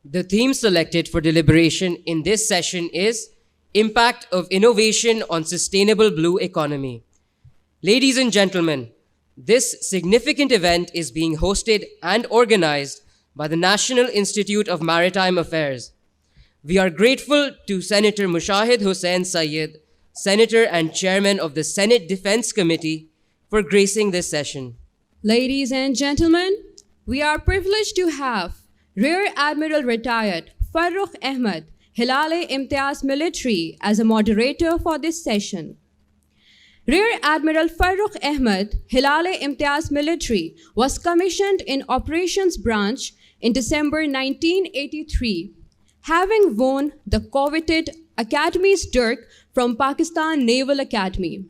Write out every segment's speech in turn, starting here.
The theme selected for deliberation in this session is Impact of Innovation on Sustainable Blue Economy. Ladies and gentlemen, this significant event is being hosted and organized by the National Institute of Maritime Affairs. We are grateful to Senator Mushahid Hussain Sayyid, Senator and Chairman of the Senate Defense Committee, for gracing this session. Ladies and gentlemen, we are privileged to have Rear Admiral Retired Farrukh Ahmed, 𝐓𝐸𝐻𝐼 Military, as a moderator for this session. Rear Admiral Farrukh Ahmed, 𝐓𝐸𝐻𝐼 Military, was commissioned in Operations Branch in December 1983, having won the coveted Academy's Dirk from Pakistan Naval Academy.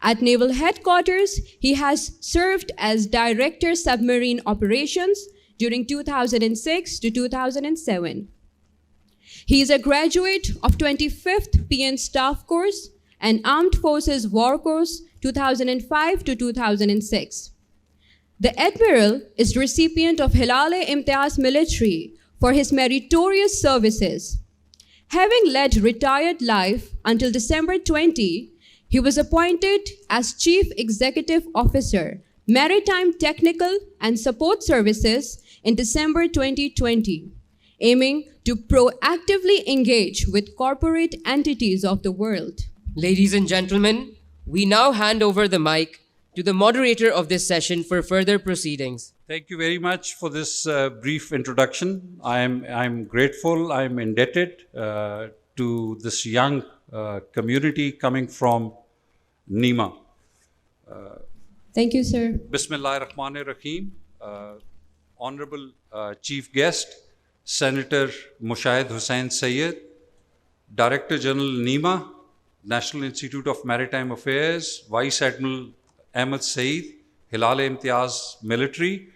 At Naval Headquarters, he has served as Director Submarine Operations during 2006 to 2007. He is a graduate of 25th PN Staff Course and Armed Forces War Course 2005 to 2006. The Admiral is the recipient of 𝐓𝐸𝐻𝐼 Military for his meritorious services. Having led retired life until December 20, he was appointed as Chief Executive Officer, Maritime Technical and Support Services in December 2020, aiming to proactively engage with corporate entities of the world. Ladies and gentlemen, we now hand over the mic to the moderator of this session for further proceedings. Thank you very much for this brief introduction. I'm grateful, I'm indebted to this young community coming from NIMA. Thank you, sir. Bismillahir-Rahmanir-Rahim. Honorable Chief Guest, Senator Mushahid Hussain Sayyid, Director General NIMA, National Institute of Maritime Affairs, Vice Admiral Ahmed Saeed, 𝐓𝐸𝐻𝐼 Military,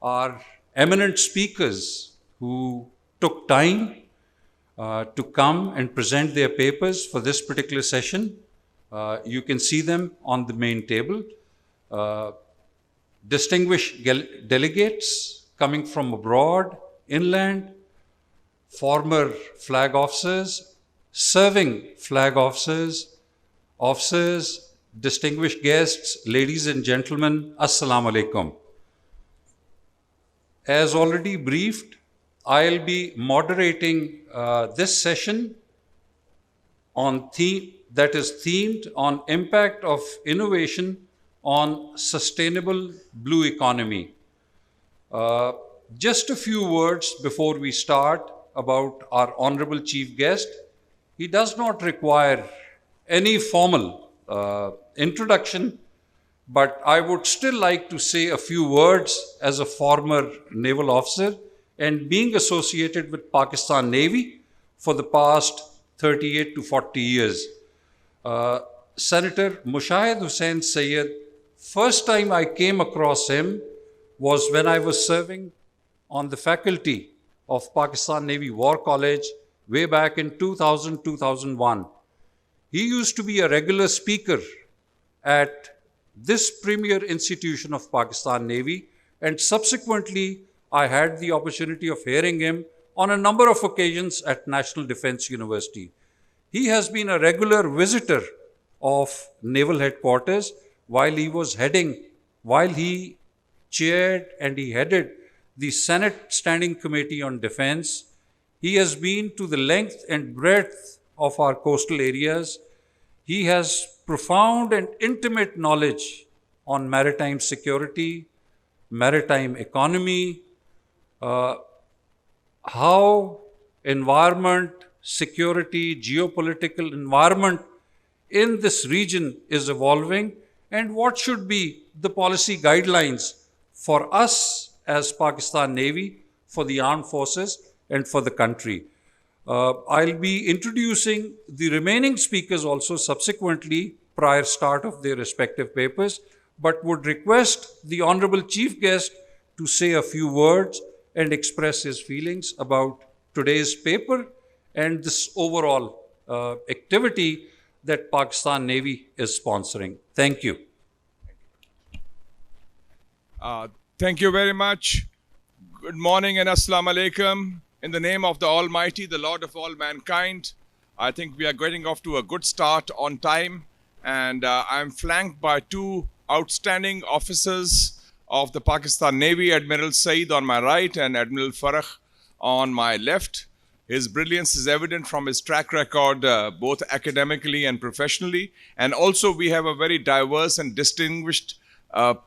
are eminent speakers who took time to come and present their papers for this particular session. You can see them on the main table. Distinguished delegates coming from abroad, inland, former flag officers, serving flag officers, distinguished guests, ladies and gentlemen, Assalamu alaikum. As already briefed, I'll be moderating this session on that is themed on impact of innovation on sustainable blue economy. Just a few words before we start about our honorable chief guest. He does not require any formal introduction, but I would still like to say a few words as a former naval officer and being associated with Pakistan Navy for the past 38 to 40 years. Senator Mushahid Hussain Sayyid, first time I came across him was when I was serving on the faculty of Pakistan Navy War College way back in 2000-2001. He used to be a regular speaker at this premier institution of Pakistan Navy, and subsequently I had the opportunity of hearing him on a number of occasions at National Defense University. He has been a regular visitor of Naval Headquarters while he chaired and he headed the Senate Standing Committee on Defense. He has been to the length and breadth of our coastal areas. He has profound and intimate knowledge on maritime security, maritime economy, how environment, security, geopolitical environment in this region is evolving, and what should be the policy guidelines for us as Pakistan Navy, for the armed forces, and for the country. I'll be introducing the remaining speakers also subsequently prior start of their respective papers, but would request the Honorable Chief Guest to say a few words and express his feelings about today's paper and this overall activity that Pakistan Navy is sponsoring. Thank you. Thank you very much. Good morning and Assalamu alaikum. In the name of the Almighty, the Lord of all mankind, I think we are getting off to a good start on time. And I'm flanked by two outstanding officers of the Pakistan Navy, Admiral Saeed on my right and Admiral 𝐓𝐲𝗏 on my left. His brilliance is evident from his track record, both academically and professionally. And also we have a very diverse and distinguished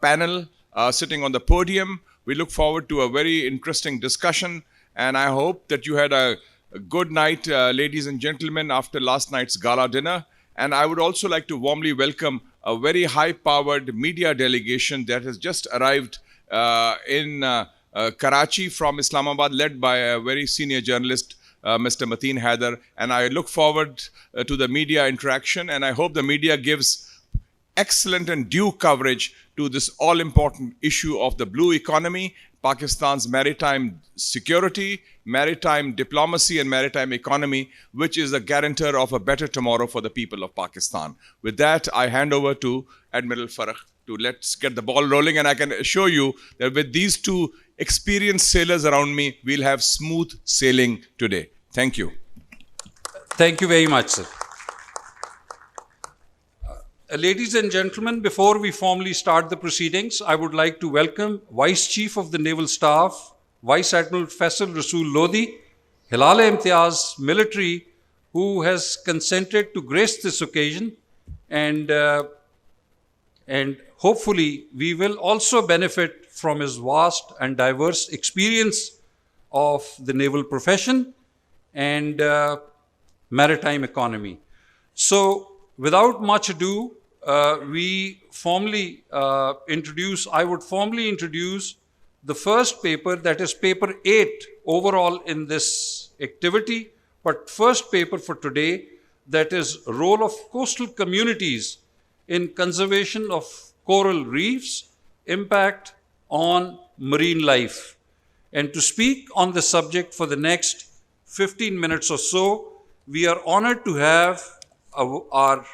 panel sitting on the podium. We look forward to a very interesting discussion. And I hope that you had a good night, ladies and gentlemen, after last night's gala dinner. And I would also like to warmly welcome a very high-powered media delegation that has just arrived in Karachi from Islamabad, led by a very senior journalist, Mr. Mateen Haider. And I look forward to the media interaction, and I hope the media gives excellent and due coverage to this all-important issue of the blue economy, Pakistan's maritime security, maritime diplomacy and maritime economy, which is a guarantor of a better tomorrow for the people of Pakistan. With that, I hand over to Admiral 𝐓𝐲𝗏 to let's get the ball rolling. And I can assure you that with these two experienced sailors around me, we'll have smooth sailing today. Thank you. Thank you very much, sir. Ladies and gentlemen, before we formally start the proceedings, I would like to welcome Vice Chief of the Naval Staff, Vice Admiral Faisal Rasool Lodhi, 𝐓𝐸𝐻𝐿 military, who has consented to grace this occasion, and hopefully we will also benefit from his vast and diverse experience of the naval profession and maritime economy. So, without much ado, I would formally introduce the first paper, that is paper 8 overall in this activity, but first paper for today, that is role of coastal communities in conservation of coral reefs, impact on marine life. And to speak on the subject for the next 15 minutes or so, we are honored to have our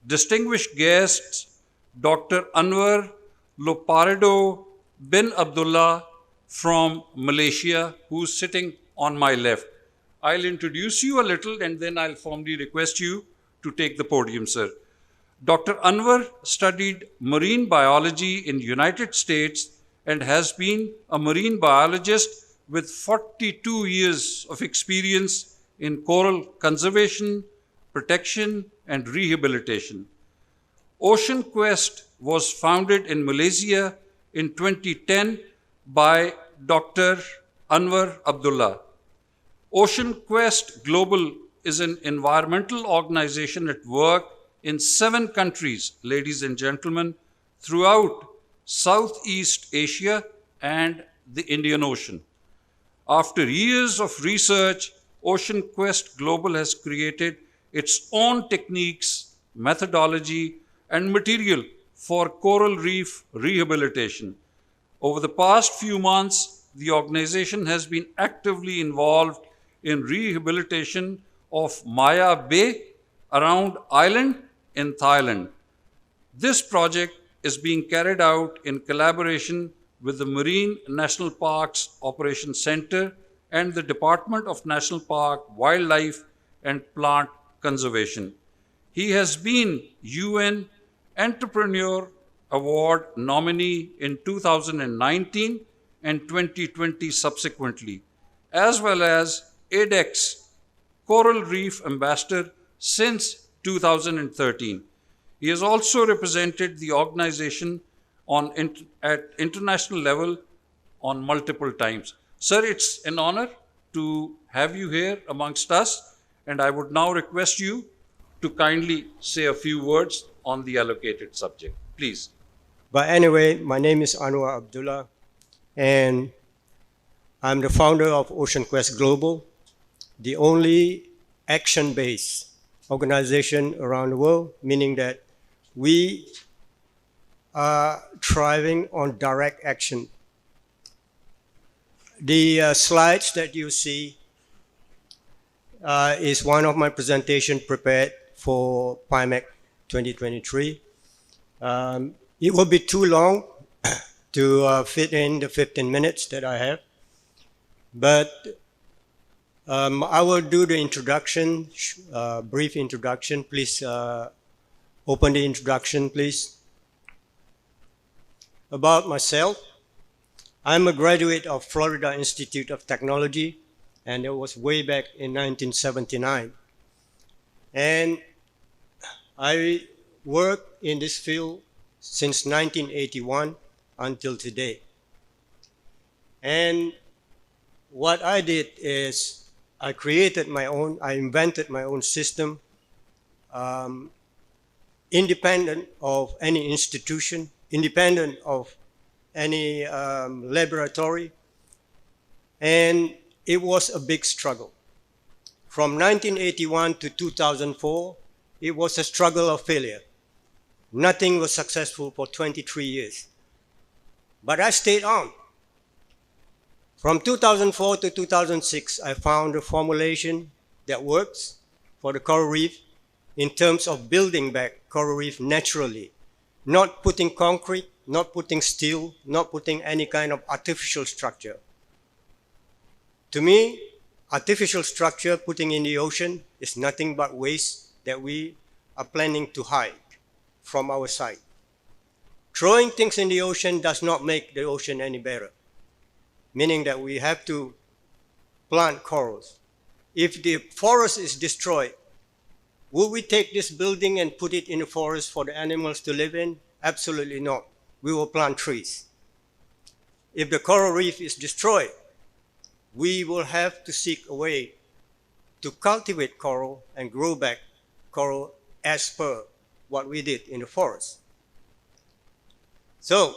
distinguished guests, Dr. Anuar Liporado bin Abdullah from Malaysia, who's sitting on my left. I'll introduce you a little and then I'll formally request you to take the podium, sir. Dr. Anuar studied marine biology in the United States and has been a marine biologist with 42 years of experience in coral conservation, protection, and rehabilitation. Ocean Quest was founded in Malaysia in 2010 by Dr. Anwar Abdullah. Ocean Quest Global is an environmental organization at work in 7 countries, ladies and gentlemen, throughout Southeast Asia and the Indian Ocean. After years of research, Ocean Quest Global has created its own techniques, methodology, and material for coral reef rehabilitation. Over the past few months, the organization has been actively involved in rehabilitation of Maya Bay around island in Thailand. This project is being carried out in collaboration with the Marine National Parks Operations Center and the Department of National Park, Wildlife and Plant Conservation. He has been UN Entrepreneur Award nominee in 2019 and 2020 subsequently, as well as ADEX Coral Reef Ambassador since 2013. He has also represented the organization at international level on multiple times. Sir, it's an honor to have you here amongst us, and I would now request you to kindly say a few words on the allocated subject. Please. But anyway, my name is Anwar Abdullah, and I'm the founder of Ocean Quest Global, the only action-based organization around the world, meaning that we are thriving on direct action. The slides that you see is one of my presentations prepared for PIMEC 2023. It will be too long to fit in the 15 minutes that I have, but I will do the introduction, brief introduction. Please open the introduction, please. About myself, I'm a graduate of Florida Institute of Technology, and it was way back in 1979. And I worked in this field since 1981 until today. And what I did is I invented my own system, independent of any institution, independent of any laboratory, and it was a big struggle. From 1981 to 2004, it was a struggle of failure. Nothing was successful for 23 years. But I stayed on. From 2004 to 2006, I found a formulation that works for the coral reef in terms of building back coral reef naturally, not putting concrete, not putting steel, not putting any kind of artificial structure. To me, artificial structure putting in the ocean is nothing but waste that we are planning to hide from our sight. Throwing things in the ocean does not make the ocean any better, meaning that we have to plant corals. If the forest is destroyed, will we take this building and put it in the forest for the animals to live in? Absolutely not. We will plant trees. If the coral reef is destroyed, we will have to seek a way to cultivate coral and grow back coral as per what we did in the forest. So,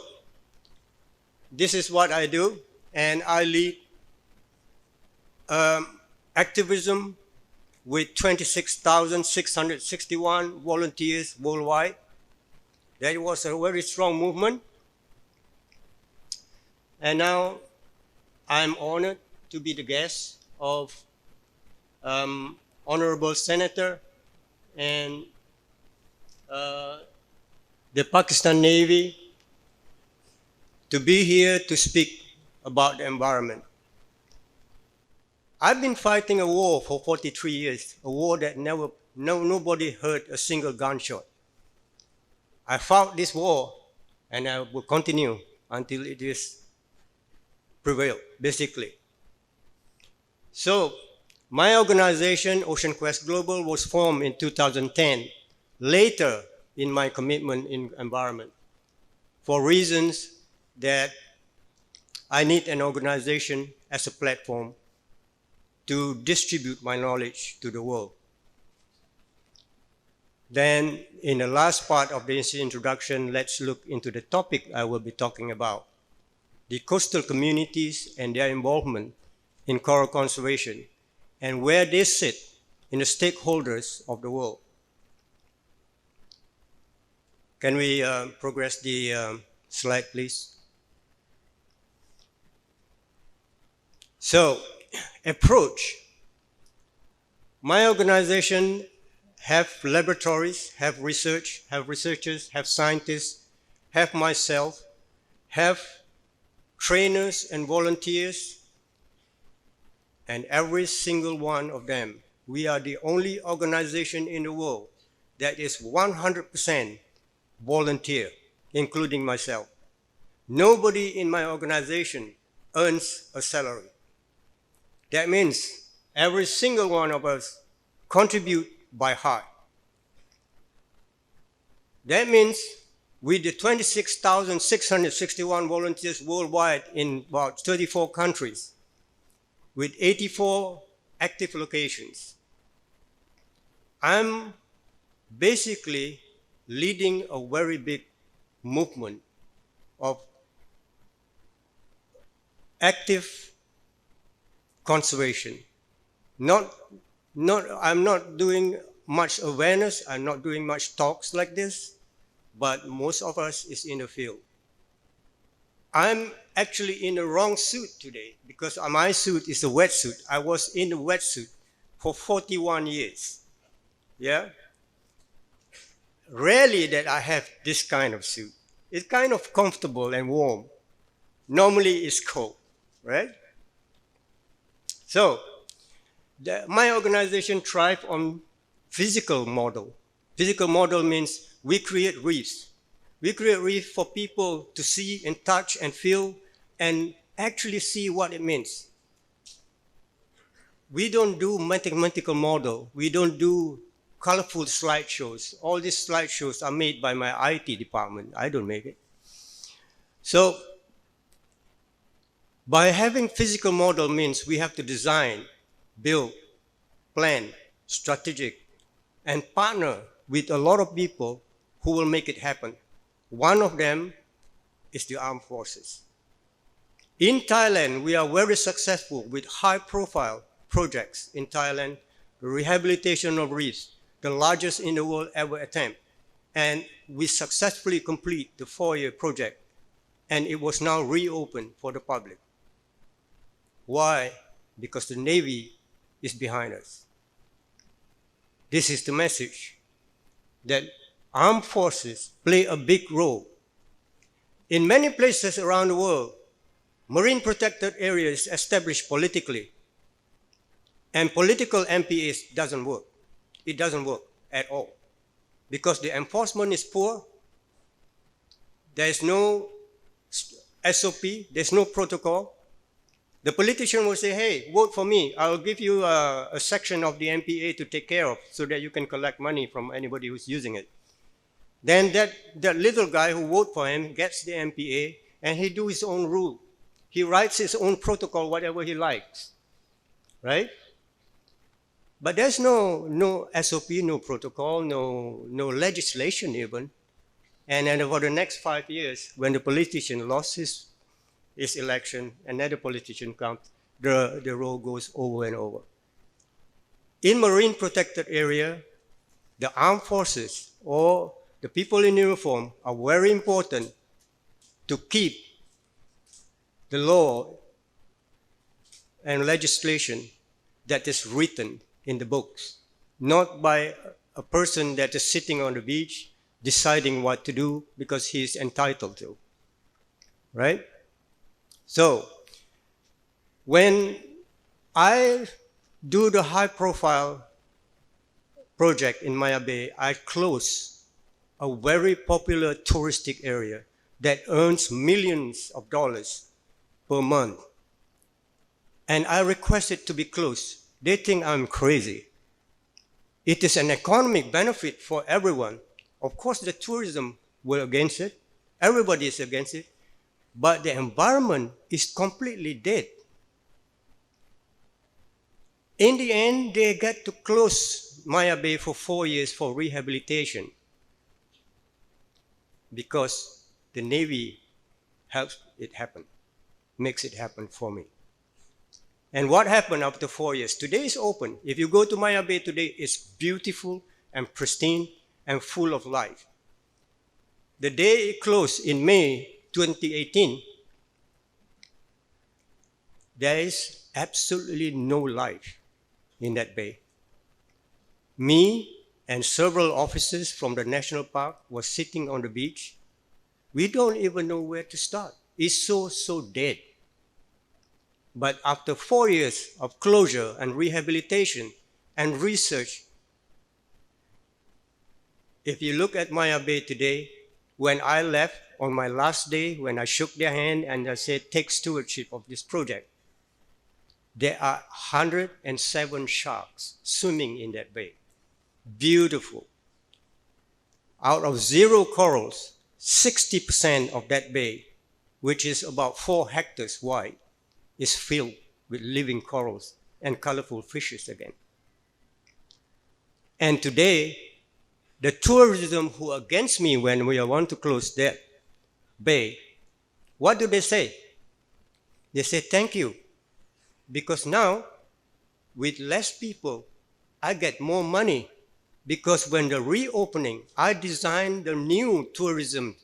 this is what I do, and I lead activism with 26,661 volunteers worldwide. That was a very strong movement. And now I'm honored to be the guest of Honorable Senator and the Pakistan Navy to be here to speak about the environment. I've been fighting a war for 43 years, a war that nobody heard a single gunshot. I fought this war, and I will continue until it is prevailed, basically. So, my organization, 𝐂𝐻𝐿 Global, was formed in 2010, later in my commitment in environment, for reasons that I need an organization as a platform to distribute my knowledge to the world. Then, in the last part of this introduction, let's look into the topic I will be talking about, the coastal communities and their involvement in coral conservation, and where they sit in the stakeholders of the world. Can we progress the slide, please? So, approach. My organization have laboratories, have researchers, have scientists, have myself, have trainers and volunteers, and every single one of them, we are the only organization in the world that is 100% volunteer, including myself. Nobody in my organization earns a salary. That means every single one of us contribute by heart. That means with the 26,661 volunteers worldwide in about 34 countries, with 84 active locations, I'm basically leading a very big movement of active conservation. I'm not doing much awareness, I'm not doing much talks like this, but most of us is in the field. I'm actually in the wrong suit today because my suit is a wetsuit. I was in the wetsuit for 41 years. Yeah? Rarely that I have this kind of suit. It's kind of comfortable and warm. Normally it's cold, right? So, My organization thrives on physical model. Physical model means we create reefs. We create reefs for people to see and touch and feel and actually see what it means. We don't do mathematical model. We don't do colorful slideshows. All these slideshows are made by my IT department. I don't make it. So by having physical model means we have to design, build, plan, strategic, and partner with a lot of people who will make it happen. One of them is the armed forces. In Thailand, we are very successful with high-profile projects in Thailand, the rehabilitation of reefs, the largest in the world ever attempt. And we successfully complete the 4-year project, and it was now reopened for the public. Why? Because the Navy is behind us. This is the message, that armed forces play a big role. In many places around the world, marine protected areas established politically, and political MPAs doesn't work. It doesn't work at all, because the enforcement is poor. There's no SOP, there's no protocol. The politician will say, hey, vote for me. I'll give you a section of the MPA to take care of so that you can collect money from anybody who's using it. Then that little guy who voted for him gets the MPA and he do his own rule. He writes his own protocol, whatever he likes, right? But there's no SOP, no protocol, no legislation even. And then for the next 5 years, when the politician lost his election, another politician comes, the role goes over and over. In marine protected area, the armed forces or the people in uniform are very important to keep the law and legislation that is written in the books, not by a person that is sitting on the beach deciding what to do because he is entitled to, right? So when I do the high-profile project in Maya Bay, I close a very popular touristic area that earns millions of dollars per month. And I request it to be closed. They think I'm crazy. It is an economic benefit for everyone. Of course, the tourism were against it. Everybody is against it. But the environment is completely dead. In the end, they get to close Maya Bay for 4 years for rehabilitation because the Navy helps it happen, makes it happen for me. And what happened after 4 years? Today is open. If you go to Maya Bay today, it's beautiful and pristine and full of life. The day it closed in May 2018, there is absolutely no life in that bay. Me and several officers from the national park were sitting on the beach. We don't even know where to start. It's so dead. But after 4 years of closure and rehabilitation and research, if you look at Maya Bay today, when I left on my last day, when I shook their hand and I said, take stewardship of this project, there are 107 sharks swimming in that bay. Beautiful. Out of 0 corals, 60% of that bay, which is about 4 hectares wide, is filled with living corals and colorful fishes again. And today, the tourism who are against me when we want to close that bay, what do they say? They say, thank you, because now, with less people, I get more money, because when the reopening, I designed the new tourism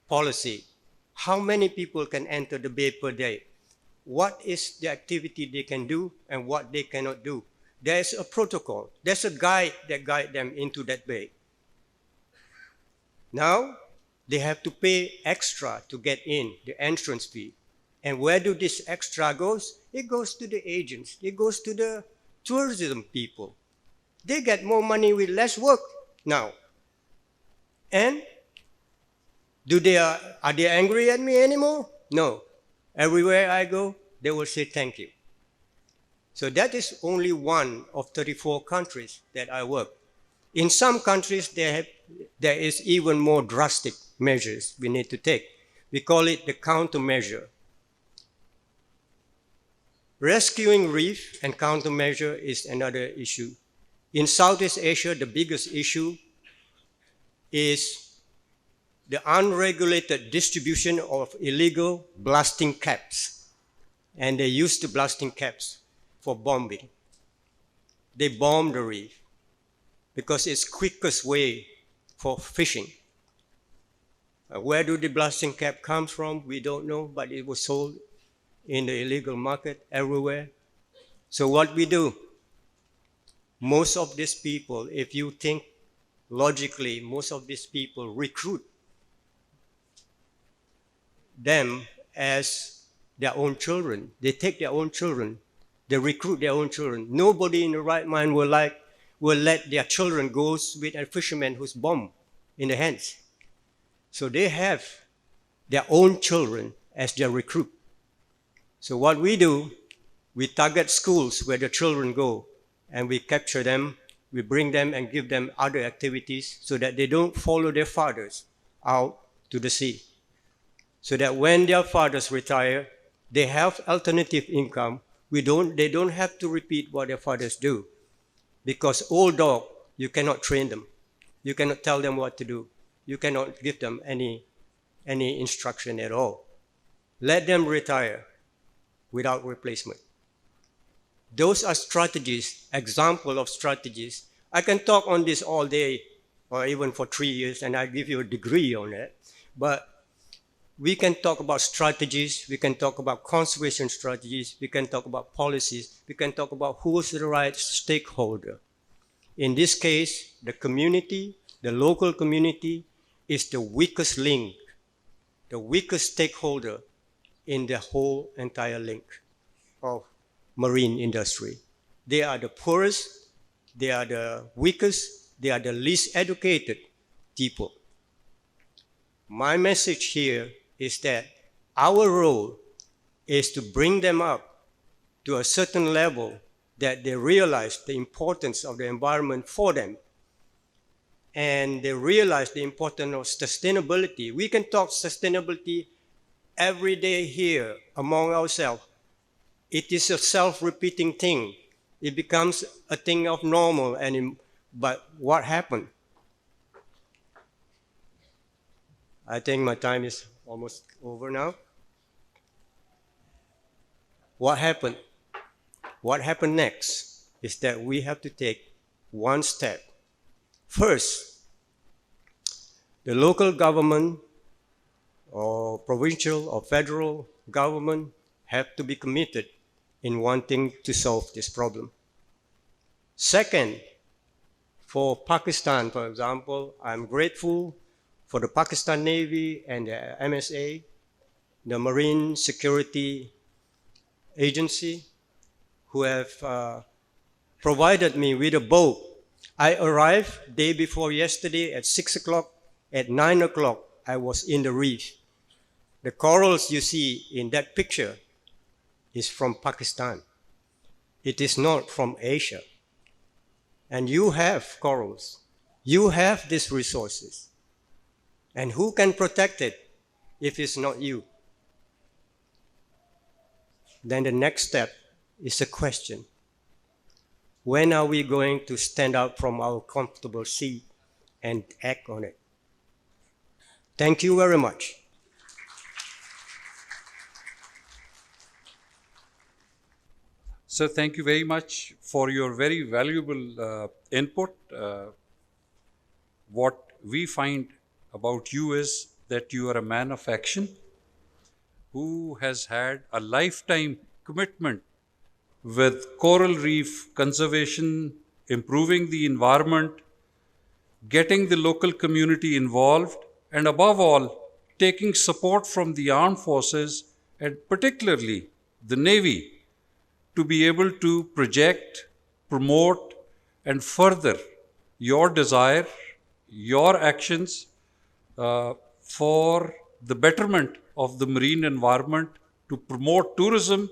policy. How many people can enter the bay per day? What is the activity they can do and what they cannot do? There's a protocol. There's a guide that guides them into that bay. Now, they have to pay extra to get in, the entrance fee. And where do this extra goes? It goes to the agents. It goes to the tourism people. They get more money with less work now. And are they angry at me anymore? No. Everywhere I go, they will say thank you. So that is only one of 34 countries that I work. In some countries, there is even more drastic measures we need to take. We call it the countermeasure. Rescuing reef and countermeasure is another issue. In Southeast Asia, the biggest issue is the unregulated distribution of illegal blasting caps. And they use the blasting caps for bombing. They bomb the reef because it's quickest way for fishing. Where do the blasting cap come from? We don't know, but it was sold in the illegal market everywhere. So what we do, most of these people, if you think logically, most of these people recruit them as their own children. They take their own children. They recruit their own children. Nobody in the right mind will let their children go with a fisherman who's bombed in the hands. So they have their own children as their recruit. So what we do, we target schools where the children go, and we capture them, we bring them and give them other activities so that they don't follow their fathers out to the sea. So that when their fathers retire, they have alternative income. They don't have to repeat what their fathers do. Because old dog, you cannot train them. You cannot tell them what to do. You cannot give them any instruction at all. Let them retire without replacement. Those are strategies, example of strategies. I can talk on this all day or even for 3 years, and I give you a degree on it. But we can talk about strategies, we can talk about conservation strategies, we can talk about policies, we can talk about who's the right stakeholder. In this case, the community, the local community, is the weakest link, the weakest stakeholder in the whole entire link of marine industry. They are the poorest, they are the weakest, they are the least educated people. My message here is that our role is to bring them up to a certain level that they realize the importance of the environment for them. And they realize the importance of sustainability. We can talk sustainability every day here among ourselves. It is a self-repeating thing. It becomes a thing of normal. But what happened? I think my time is almost over now. What happened? What happened next is that we have to take one step. First, the local government or provincial or federal government have to be committed in wanting to solve this problem. Second, for Pakistan, for example, I'm grateful for the Pakistan Navy and the MSA, the Marine Security Agency, who have provided me with a boat. I arrived day before yesterday at 6 o'clock. At 9 o'clock, I was in the reef. The corals you see in that picture is from Pakistan. It is not from Asia. And you have corals. You have these resources. And who can protect it if it's not you? Then the next step is a question. When are we going to stand up from our comfortable seat and act on it? Thank you very much. So thank you very much for your very valuable input. What we find about you is that you are a man of action who has had a lifetime commitment with coral reef conservation, improving the environment, getting the local community involved, and above all, taking support from the armed forces and particularly the Navy to be able to project promote, and further your desire, your actions for the betterment of the marine environment, to promote tourism,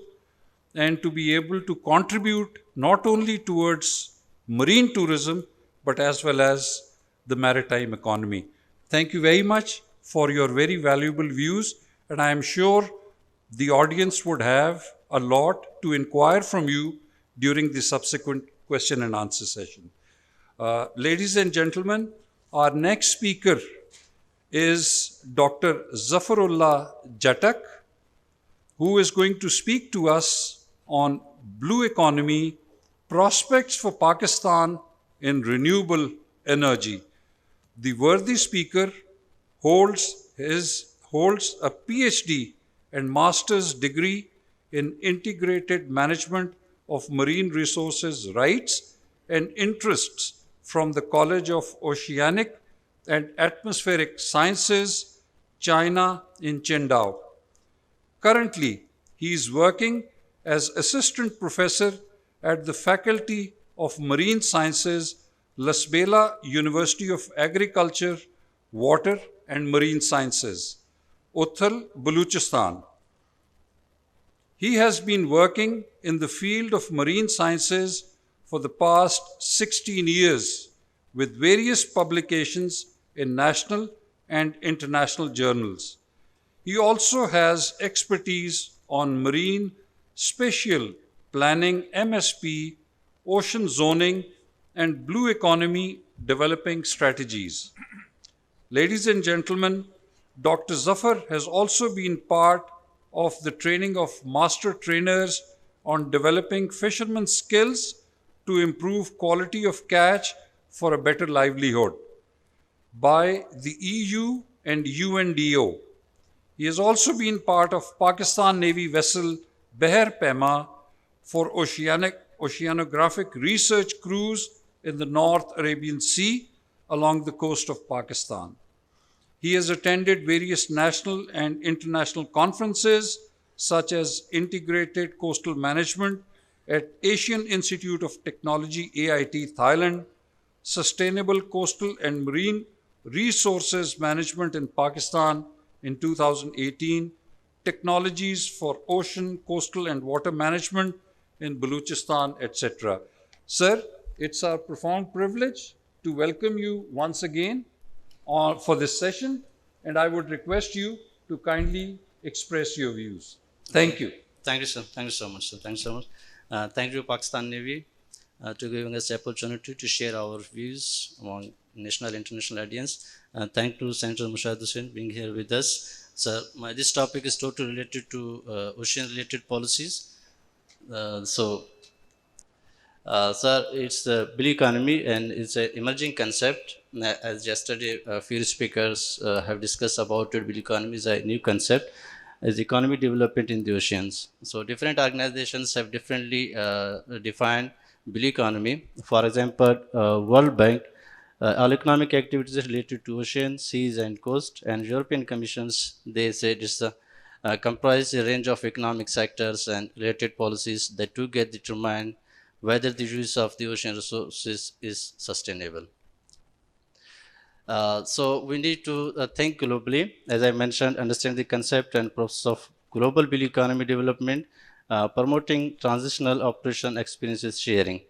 and to be able to contribute not only towards marine tourism, but as well as the maritime economy. Thank you very much for your very valuable views, and I am sure the audience would have a lot to inquire from you during the subsequent question and answer session. Ladies and gentlemen, our next speaker is Dr. Zafarullah Jattak, who is going to speak to us on blue economy, prospects for Pakistan in renewable energy. The worthy speaker holds a PhD and master's degree in integrated management of marine resources rights and interests from the College of Oceanic and Atmospheric Sciences, China in Qingdao. Currently, he is working as assistant professor at the Faculty of Marine Sciences, Lasbela University of Agriculture, Water and Marine Sciences, Uthal, Balochistan. He has been working in the field of marine sciences for the past 16 years with various publications in national and international journals. He also has expertise on marine spatial planning, MSP, ocean zoning, and blue economy developing strategies. Ladies and gentlemen, Dr. Zafar has also been part of the training of master trainers on developing fishermen's skills to improve quality of catch for a better livelihood by the EU and UNDO. He has also been part of Pakistan Navy vessel 𝐓𝐵𝗲𝗃 for oceanographic research cruise in the North Arabian Sea along the coast of Pakistan. He has attended various national and international conferences such as Integrated Coastal Management at Asian Institute of Technology, AIT, Thailand, Sustainable Coastal and Marine Resources Management in Pakistan in 2018, Technologies for Ocean, Coastal and Water Management in Balochistan, etc. Sir, it's our profound privilege to welcome you once again for this session, and I would request you to kindly express your views. Thank you. Thank you, sir. Thank you so much, sir. Thank you so much. Thank you, Pakistan Navy, to giving us the opportunity to share our views among national and international audience. Thank you, Senator Mushahid Hussain, being here with us. Sir, this topic is totally related to ocean-related policies. Sir, it's the blue economy, and it's an emerging concept. As yesterday, a few speakers have discussed about it, blue economy is a new concept. Is economic development in the oceans. So different organizations have differently defined blue economy. For example, World Bank, all economic activities related to ocean, seas and coast, and European Commissions, they say it's comprise a range of economic sectors and related policies that do get determine whether the use of the ocean resources is sustainable. So we need to think globally, as I mentioned, understand the concept and process of global blue economy development, promoting transitional operation experiences sharing.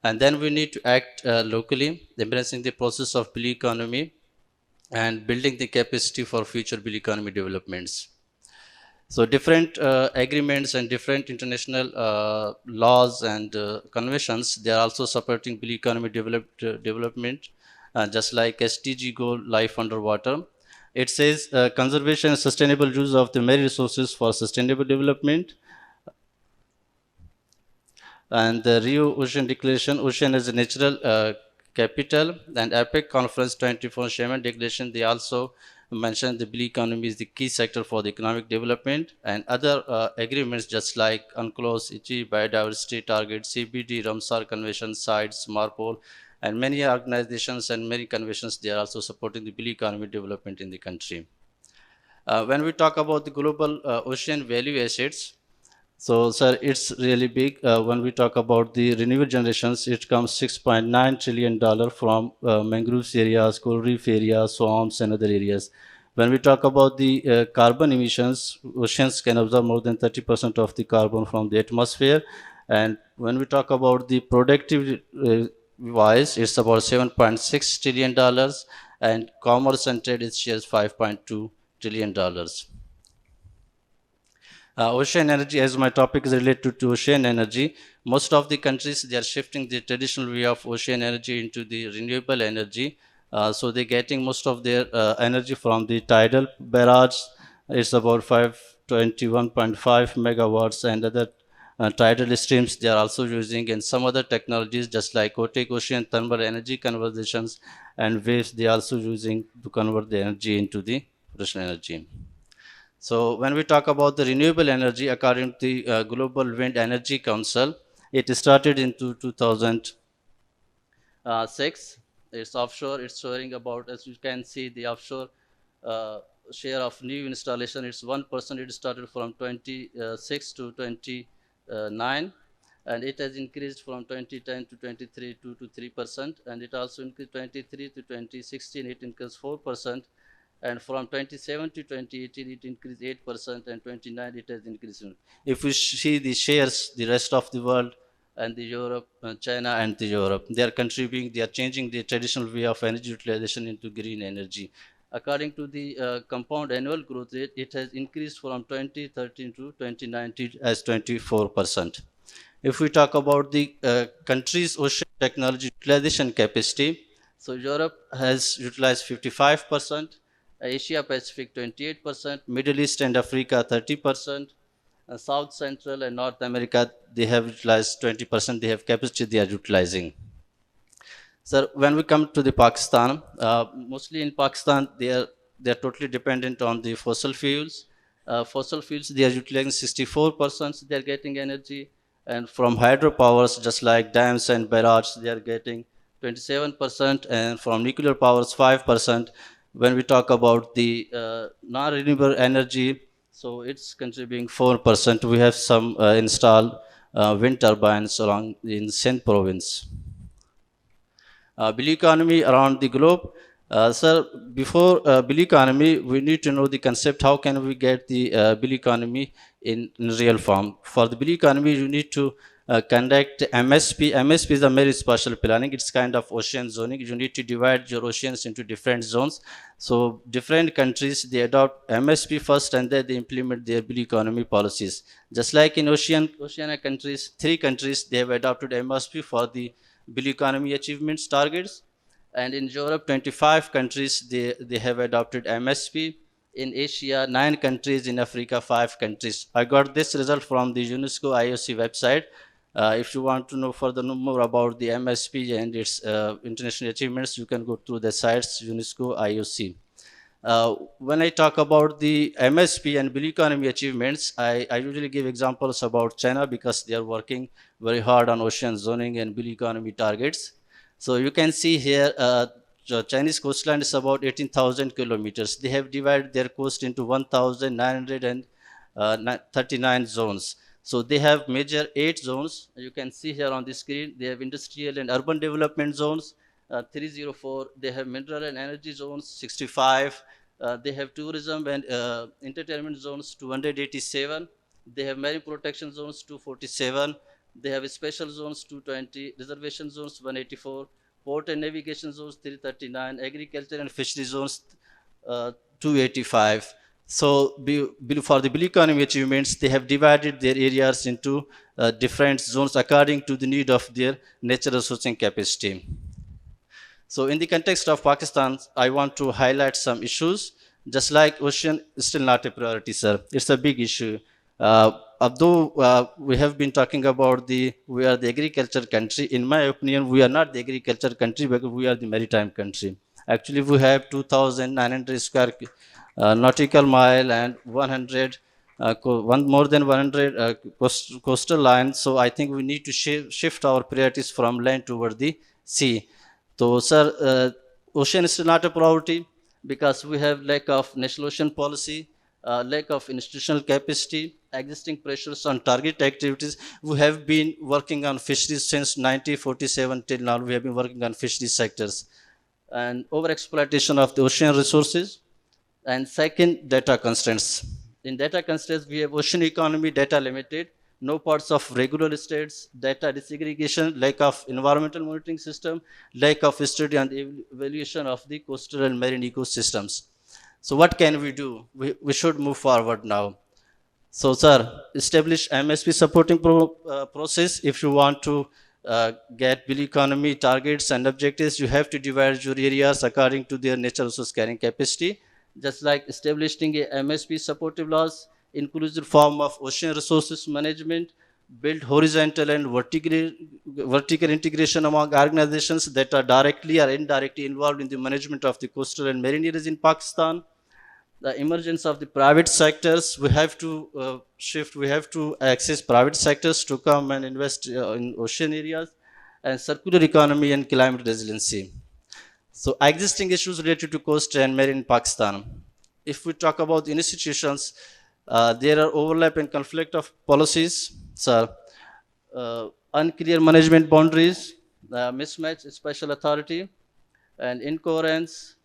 And then we need to act locally, embracing the process of blue economy and building the capacity for future blue economy developments. So different agreements and different international laws and conventions, they are also supporting blue economy development. Just like SDG goal, life underwater. It says conservation and sustainable use of the marine resources for sustainable development. And the Rio Ocean Declaration, ocean as a natural capital, and APEC Conference 24 Shaman Declaration, they also mentioned the blue economy is the key sector for the economic development, and other agreements just like UNCLOS, ICHI, Biodiversity Target, CBD, Ramsar Convention, CITES, MARPOL, and many organizations and many conventions, they are also supporting the blue economy development in the country. When we talk about the global ocean value assets, So, sir, it's really big. When we talk about the renewable generations, it comes $6.9 trillion from mangroves areas, coral reef areas, swamps, and other areas. When we talk about the carbon emissions, oceans can absorb more than 30% of the carbon from the atmosphere. And when we talk about the productive wise, it's about $7.6 trillion, and commerce and trade is shares $5.2 trillion. Ocean energy, as my topic is related to ocean energy, most of the countries, they are shifting the traditional way of ocean energy into the renewable energy. So they're getting most of their energy from the tidal barrage. It's about 521.5 megawatts, and other tidal streams they are also using, and some other technologies just like ocean thermal energy conversions and waves they are also using to convert the energy into the ocean energy. So when we talk about the renewable energy, according to the Global Wind Energy Council, it started in 2006. It's offshore. It's showing about, as you can see, the offshore share of new installation. It's 1%. It started from 26 to 29, and it has increased from 2010 to 23 to 3%, and it also increased 23 to 2016. It increased 4%. And from 27 to 2018, it increased 8%, and 29 it has increased. If we see the shares, the rest of the world and the Europe, China and the Europe, they are contributing, they are changing the traditional way of energy utilization into green energy. According to the compound annual growth rate, it has increased from 2013 to 2019 as 24%. If we talk about the country's ocean technology utilization capacity, so Europe has utilized 55%, Asia Pacific 28%, Middle East and Africa 30%, South Central and North America they have utilized 20%. They have capacity they are utilizing. So when we come to the Pakistan, mostly in Pakistan they are totally dependent on the fossil fuels. Fossil fuels they are utilizing 64%. They are getting energy, and from hydropowers just like dams and barrages they are getting 27%, and from nuclear powers 5%. When we talk about the non-renewable energy, so it's contributing 4%. We have some installed wind turbines along in Sindh province. Blue economy around the globe. Sir, before blue economy, we need to know the concept. How can we get the blue economy in real form? For the blue economy, you need to conduct MSP. MSP is the Marine Spatial Planning. It's kind of ocean zoning. You need to divide your oceans into different zones. So different countries, they adopt MSP first, and then they implement their blue economy policies. Just like in Oceania countries, 3 countries, they have adopted MSP for the blue economy achievements targets. And in Europe, 25 countries, they have adopted MSP. In Asia, 9 countries. In Africa, 5 countries. I got this result from the UNESCO IOC website. If you want to know further more about the MSP and its international achievements, you can go to the sites UNESCO IOC. When I talk about the MSP and blue economy achievements, I usually give examples about China because they are working very hard on ocean zoning and blue economy targets. So you can see here, the Chinese coastline is about 18,000 kilometers. They have divided their coast into 1,939 zones. So they have major 8 zones. You can see here on the screen, they have industrial and urban development zones, 304. They have mineral and energy zones, 65. They have tourism and entertainment zones, 287. They have marine protection zones, 247. They have special zones, 220. Reservation zones, 184. Port and navigation zones, 339. Agriculture and fishery zones, 285. So for the blue economy achievements, they have divided their areas into different zones according to the need of their natural resourcing capacity. So in the context of Pakistan, I want to highlight some issues. Just like ocean is still not a priority, sir. It's a big issue. Although we have been talking about we are the agriculture country, in my opinion, we are not the agriculture country because we are the maritime country. Actually, we have 2,900 square nautical mile and more than 100 coastal lines. So I think we need to shift our priorities from land toward the sea. So, sir, ocean is not a priority because we have lack of national ocean policy. lack of institutional capacity, existing pressures on target activities. We have been working on fisheries since 1947 till now. We have been working on fisheries sectors. And overexploitation of the ocean resources. And second, data constraints. In data constraints, we have ocean economy data limited, no parts of regular states, data desegregation, lack of environmental monitoring system, lack of study and evaluation of the coastal and marine ecosystems. So what can we do? We should move forward now. So, sir, establish MSP supporting process. If you want to get blue economy targets and objectives, you have to divide your areas according to their natural resource carrying capacity. Just like establishing a MSP supportive laws, inclusive form of ocean resources management, build horizontal and vertical integration among organizations that are directly or indirectly involved in the management of the coastal and marine areas in Pakistan. The emergence of the private sectors, we have to we have to access private sectors to come and invest in ocean areas, and circular economy and climate resiliency. So existing issues related to coast and marine in Pakistan. If we talk about the institutions, there are overlap and conflict of policies, sir. Unclear management boundaries, mismatch special authority, and incoherence,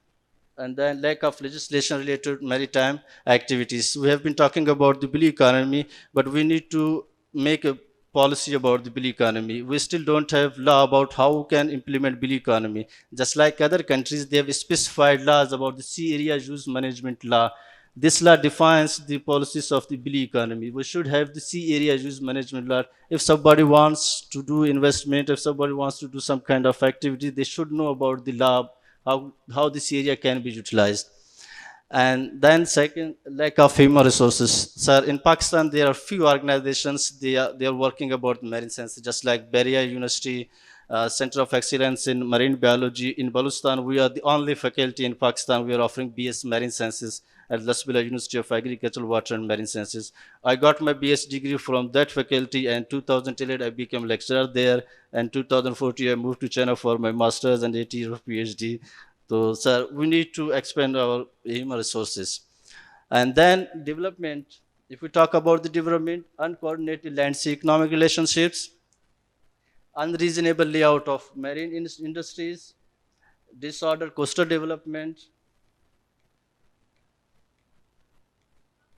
and then lack of legislation related to maritime activities. We have been talking about the blue economy, but we need to make a policy about the blue economy. We still don't have law about how we can implement blue economy. Just like other countries, they have specified laws about the sea area use management law. This law defines the policies of the blue economy. We should have the sea area use management law. If somebody wants to do investment, if somebody wants to do some kind of activity, they should know about the law, how this area can be utilized. And then second, lack of human resources. Sir, in Pakistan, there are few organizations, they are working about marine sciences, just like Beria University, Center of Excellence in Marine Biology. In Balochistan, we are the only faculty in Pakistan, we are offering BS Marine Sciences at Lasbela University of Agricultural, Water and Marine Sciences. I got my BS degree from that faculty, and 2008 I became lecturer there, and 2014 I moved to China for my master's and 8 years of PhD. So, sir, we need to expand our human resources. And then development, if we talk about the development, uncoordinated land sea economic relationships, unreasonable layout of marine industries, disordered coastal development.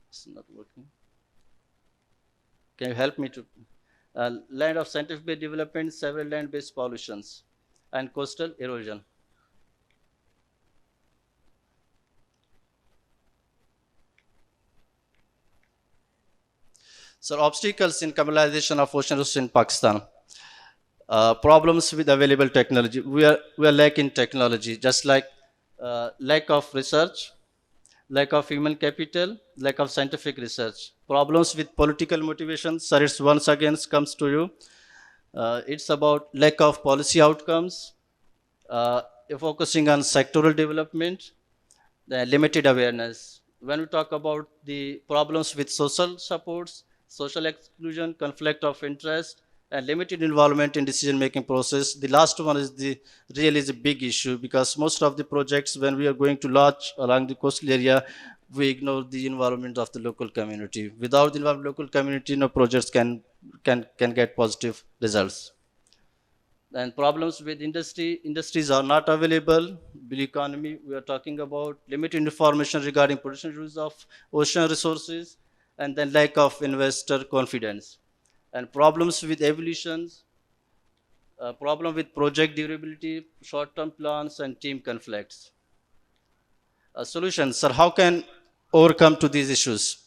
It's not working. Can you help me to? Land of scientific development, several land-based pollutions, and coastal erosion. So obstacles in commercialization of ocean resources in Pakistan. Problems with available technology. We are lacking technology, just like lack of research, lack of human capital, lack of scientific research. Problems with political motivation. Sir, it's once again comes to you. It's about lack of policy outcomes, focusing on sectoral development, limited awareness. When we talk about the problems with social supports, social exclusion, conflict of interest, and limited involvement in decision-making process. The last one is really a big issue, because most of the projects, when we are going to launch along the coastal area, we ignore the involvement of the local community. Without the involvement of local community, no projects can get positive results. And problems with industries are not available. Blue economy, we are talking about limited information regarding potential use of ocean resources, and then lack of investor confidence. And problems with evolutions, problem with project durability, short-term plans, and team conflicts. Solutions, sir, how can overcome to these issues?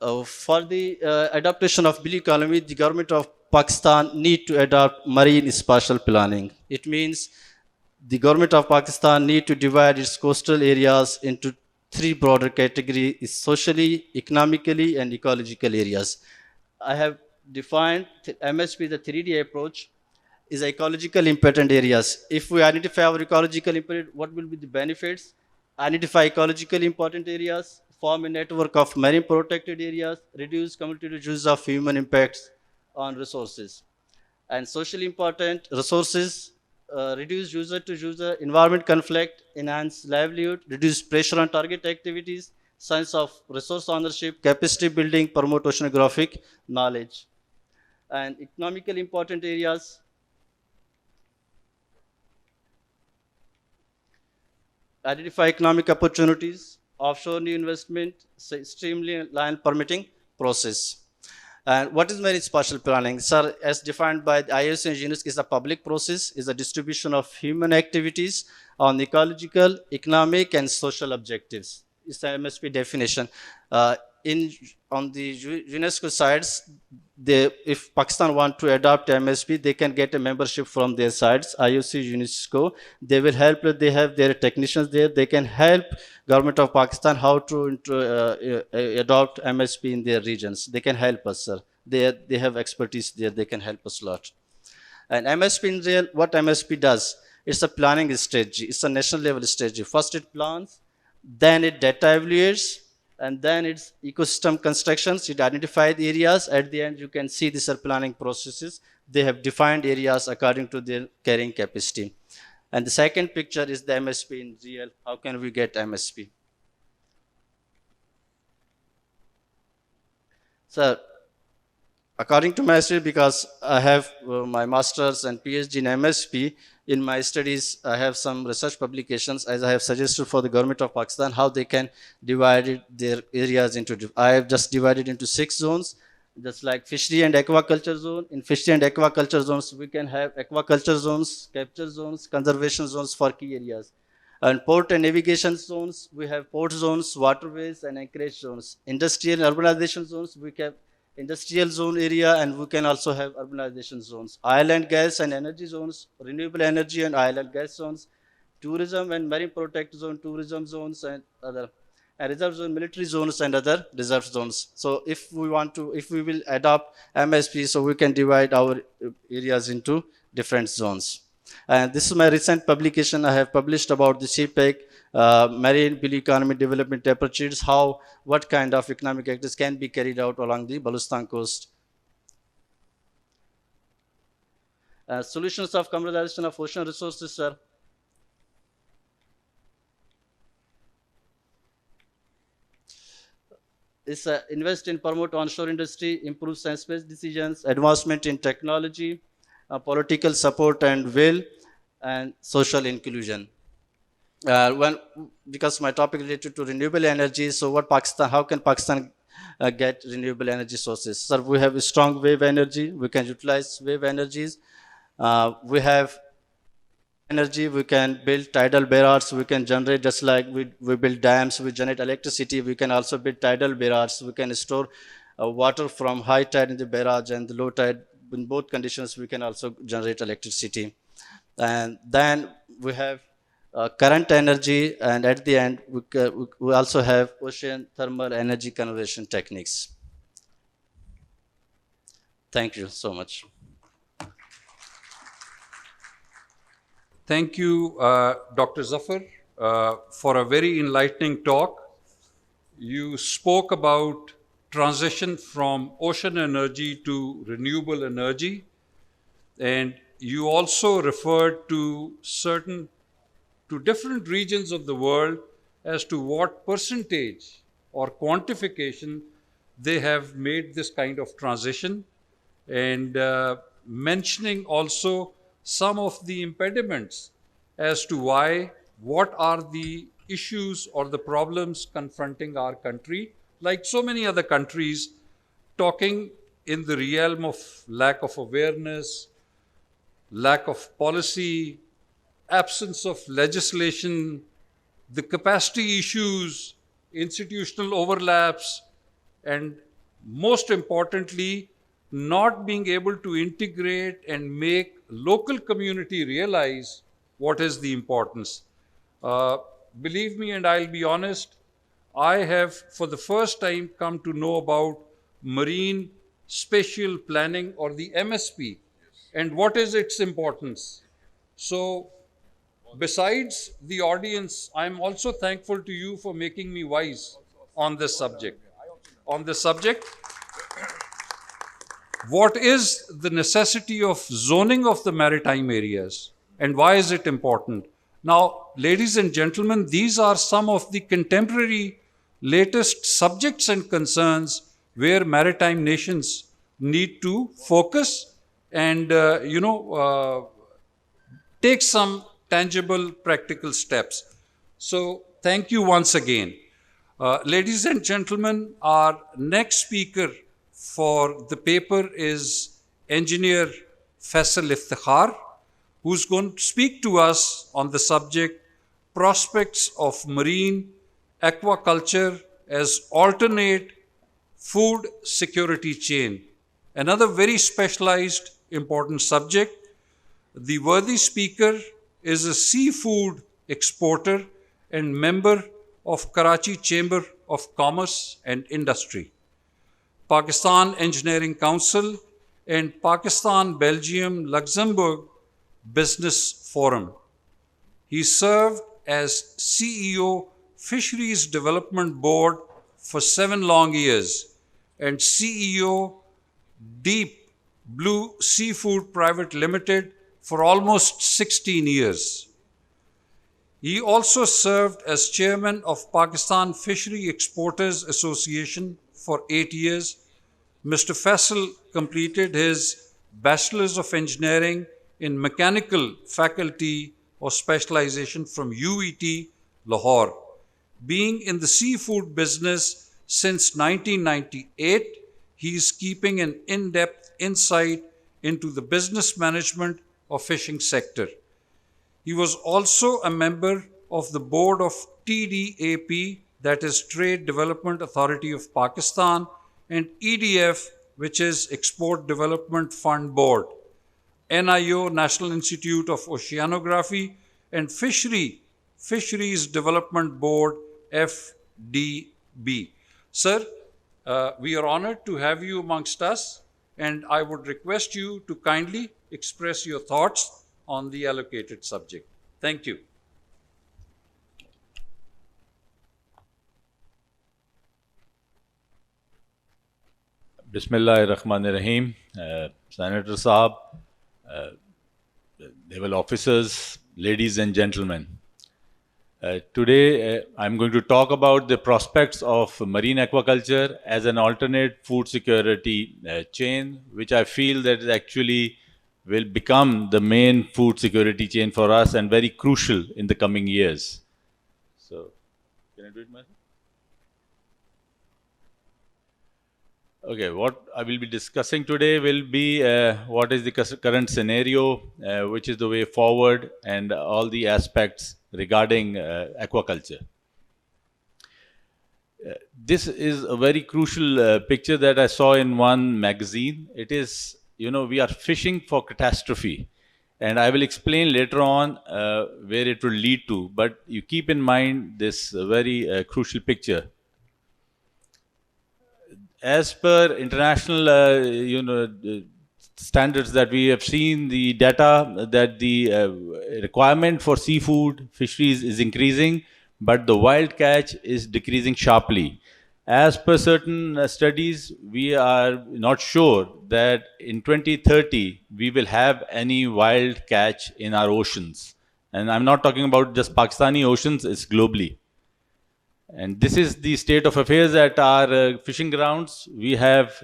For the adaptation of blue economy, the government of Pakistan need to adopt marine spatial planning. It means the government of Pakistan need to divide its coastal areas into three broader categories: socially, economically, and ecological areas. I have defined MSP, the 3D approach, is ecological important areas. If we identify our ecological important, what will be the benefits? Identify ecologically important areas, form a network of marine protected areas, reduce cumulative use of human impacts on resources. And socially important resources, reduce user to user environment conflict, enhance livelihood, reduce pressure on target activities, science of resource ownership, capacity building, promote oceanographic knowledge. And economically important areas, identify economic opportunities, offshore new investment, streamline permitting process. And what is marine spatial planning? Sir, as defined by the IOC and UNESCO, is a public process, is a distribution of human activities on ecological, economic, and social objectives. It's the MSP definition. On the UNESCO sides, if Pakistan want to adopt MSP, they can get a membership from their sides, IOC, UNESCO. They will help, they have their technicians there. They can help government of Pakistan how to adopt MSP in their regions. They can help us, sir. They have expertise there. They can help us a lot. And MSP in real, what MSP does, it's a planning strategy. It's a national level strategy. First it plans, then it data evaluates, and then it's ecosystem constructions. It identifies areas. At the end, you can see these are planning processes. They have defined areas according to their carrying capacity. And the second picture is the MSP in real. How can we get MSP? So, according to my study, because I have my master's and PhD in MSP, in my studies, I have some research publications, as I have suggested for the government of Pakistan, how they can divide their areas into, I have just divided into 6 zones, just like fishery and aquaculture zone. In fishery and aquaculture zones, we can have aquaculture zones, capture zones, conservation zones for key areas. And port and navigation zones, we have port zones, waterways, and anchorage zones. Industrial and urbanization zones, we have industrial zone area, and we can also have urbanization zones. Oil and gas and energy zones, renewable energy and oil and gas zones, tourism and marine protect zone, tourism zones, and other, and reserve zone, military zones, and other reserve zones. So if we will adopt MSP, so we can divide our areas into different zones. And this is my recent publication I have published about the CPEC, marine blue economy development approaches, what kind of economic activities can be carried out along the Balochistan coast. Solutions of commercialization of ocean resources, sir. Is invest in promote onshore industry, improve science-based decisions, advancement in technology, political support and will, and social inclusion. Because my topic related to renewable energy, so how can Pakistan get renewable energy sources? Sir, we have a strong wave energy. We can utilize wave energies. We have energy. We can build tidal barrages. We can generate, just like we build dams. We generate electricity. We can also build tidal barrages. We can store water from high tide in the barrage and the low tide. In both conditions, we can also generate electricity. And then we have current energy, and at the end, we also have ocean thermal energy conversion techniques. Thank you so much. Thank you, Dr. Zafar, for a very enlightening talk. You spoke about transition from ocean energy to renewable energy, and you also referred to different regions of the world as to what percentage or quantification they have made this kind of transition, and mentioning also some of the impediments as to what are the issues or the problems confronting our country, like so many other countries, talking in the realm of lack of awareness, lack of policy, absence of legislation, the capacity issues, institutional overlaps, and most importantly, not being able to integrate and make local community realize what is the importance. Believe me, and I'll be honest, I have for the first time come to know about marine spatial planning, or the MSP, and what is its importance. So, besides the audience, I'm also thankful to you for making me wise on this subject. On this subject, what is the necessity of zoning of the maritime areas, and why is it important? Now, ladies and gentlemen, these are some of the contemporary latest subjects and concerns where maritime nations need to focus and, take some tangible, practical steps. So, thank you once again. Ladies and gentlemen, our next speaker for the paper is Engineer 𝐓𝐶𝐻𝐿, who's going to speak to us on the subject prospects of marine aquaculture as alternate food security chain. Another very specialized, important subject. The worthy speaker is a seafood exporter and member of Karachi Chamber of Commerce and Industry, Pakistan Engineering Council, and Pakistan-Belgium-Luxembourg Business Forum. He served as CEO Fisheries Development Board for 7 long years and CEO Deep Blue Seafood Private Limited for almost 16 years. He also served as chairman of Pakistan Fishery Exporters Association for 8 years. Mr. Faisal completed his Bachelor's of Engineering in Mechanical Faculty or Specialization from UET, Lahore. Being in the seafood business since 1998, he is keeping an in-depth insight into the business management of fishing sector. He was also a member of the board of TDAP, that is Trade Development Authority of Pakistan, and EDF, which is Export Development Fund Board, NIO, National Institute of Oceanography, and Fisheries Development Board, FDB. Sir, we are honored to have you amongst us, and I would request you to kindly express your thoughts on the allocated subject. Thank you. Bismillahir-Rahmanir-Rahim. Senator Saab, naval officers, ladies and gentlemen. Today, I'm going to talk about the prospects of marine aquaculture as an alternate food security chain, which I feel that actually will become the main food security chain for us and very crucial in the coming years. So, can I do it myself? Okay, what I will be discussing today will be what is the current scenario, which is the way forward, and all the aspects regarding aquaculture. This is a very crucial picture that I saw in one magazine. It is, we are fishing for catastrophe. And I will explain later on where it will lead to. But you keep in mind this very crucial picture. As per international, standards that we have seen, the data that the requirement for seafood fisheries is increasing, but the wild catch is decreasing sharply. As per certain studies, we are not sure that in 2030 we will have any wild catch in our oceans. And I'm not talking about just Pakistani oceans, it's globally. And this is the state of affairs at our fishing grounds. We have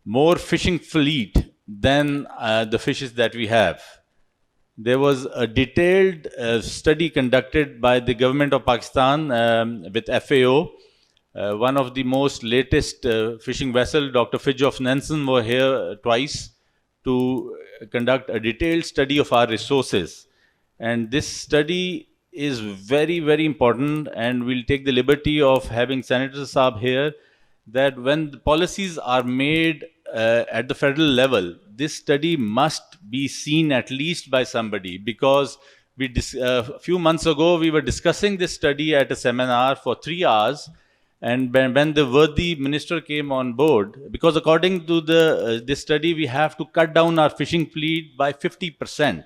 more fishing fleet than the fishes that we have. There was a detailed study conducted by the government of Pakistan with FAO. One of the most latest fishing vessel, Dr. 𝐓𝐻𝐿 Nansen, were here twice to conduct a detailed study of our resources. And this study is very, very important, and we'll take the liberty of having Senator Saab here, that when the policies are made at the federal level, this study must be seen at least by somebody, because a few months ago we were discussing this study at a seminar for 3 hours, and when the worthy minister came on board, because according to this study we have to cut down our fishing fleet by 50%.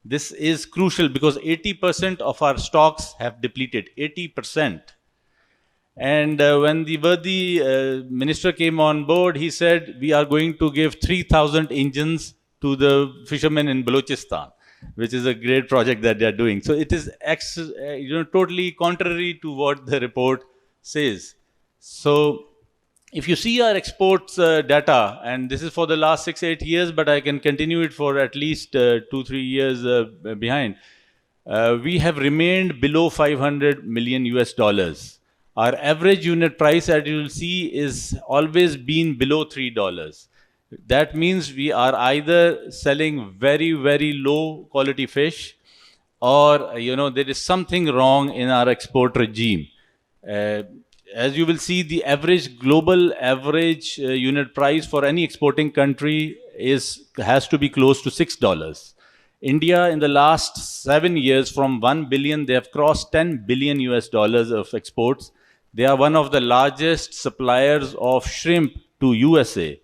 This is crucial because 80% of our stocks have depleted, 80%. And when the worthy minister came on board, he said, we are going to give 3,000 engines to the fishermen in Balochistan, which is a great project that they are doing. So it is totally contrary to what the report says. So if you see our exports data, and this is for the last 6-8 years, but I can continue it for at least 2-3 years behind, we have remained below 500 million US dollars. Our average unit price, as you will see, is always been below $3. That means we are either selling very, very low quality fish, or there is something wrong in our export regime. As you will see, the global average unit price for any exporting country has to be close to $6. India, in the last 7 years, from 1 billion, they have crossed 10 billion US dollars of exports. They are one of the largest suppliers of shrimp to USA,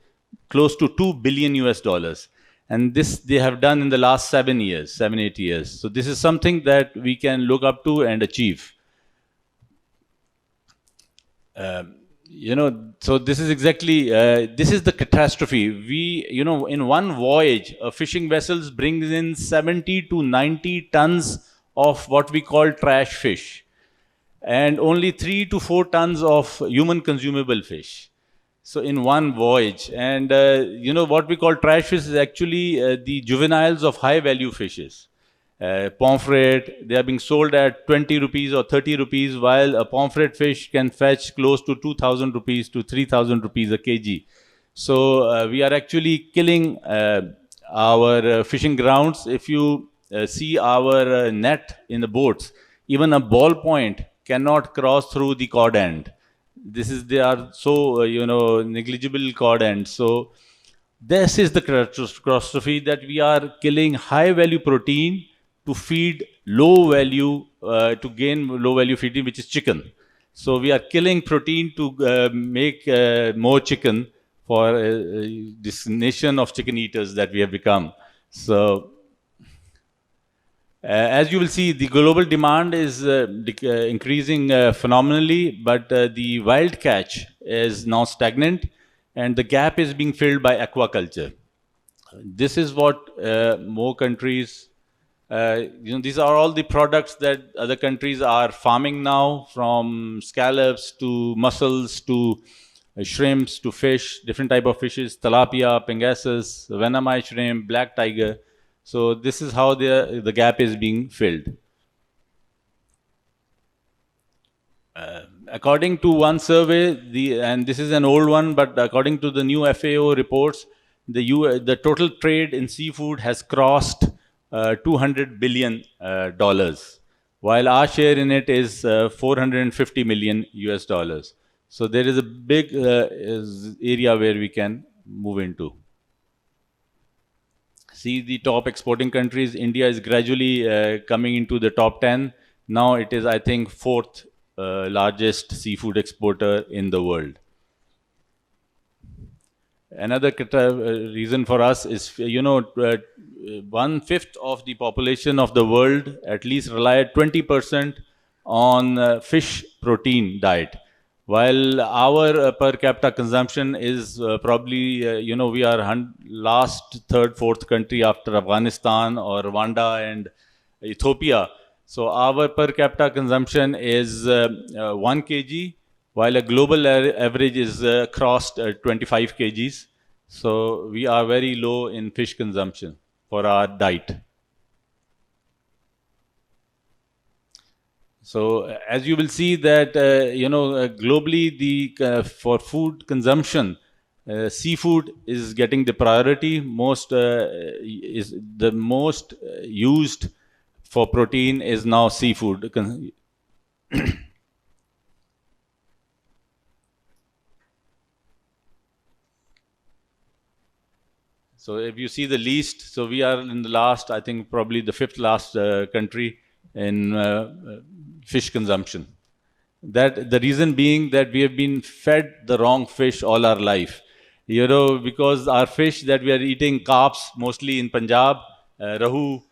close to 2 billion US dollars. And this they have done in the last 7 years, 7-8 years. So this is something that we can look up to and achieve. So this is exactly, this is the catastrophe. We, in one voyage, fishing vessels brings in 70 to 90 tons of what we call trash fish, and only 3 to 4 tons of human consumable fish. So in one voyage, and what we call trash fish is actually the juveniles of high value fishes. Pomfret, they are being sold at 20 rupees or 30 rupees, while a pomfret fish can fetch close to 2,000 rupees to 3,000 rupees a kg. So we are actually killing our fishing grounds. If you see our net in the boats, even a ballpoint cannot cross through the cord end. They are so, negligible cord ends. So this is the catastrophe, that we are killing high value protein to feed low value, to gain low value feeding, which is chicken. So we are killing protein to make more chicken for this nation of chicken eaters that we have become. So as you will see, the global demand is increasing phenomenally, but the wild catch is now stagnant, and the gap is being filled by aquaculture. This is what more countries, these are all the products that other countries are farming now, from scallops to mussels to shrimps to fish, different type of fishes, tilapia, pangasus, Venamai shrimp, black tiger. So this is how the gap is being filled. According to one survey, and this is an old one, but according to the new FAO reports, the total trade in seafood has crossed $200 billion, while our share in it is 450 million US dollars. So there is a big area where we can move into. See the top exporting countries. India is gradually coming into the top 10. Now it is, I think, 4th largest seafood exporter in the world. Another reason for us is, 1/5 of the population of the world at least rely 20% on fish protein diet. While our per capita consumption is probably, we are last, 3rd, 4th country after Afghanistan or Rwanda and Ethiopia. So our per capita consumption is 1 kg, while a global average is crossed 25 kgs. So we are very low in fish consumption for our diet. So as you will see that, globally, for food consumption, seafood is getting the priority. Is the most used for protein is now seafood. So if you see the least, so we are in the last, I think probably the 5th last country in fish consumption. That the reason being that we have been fed the wrong fish all our life. Because our fish that we are eating, carps, mostly in Punjab, rahu,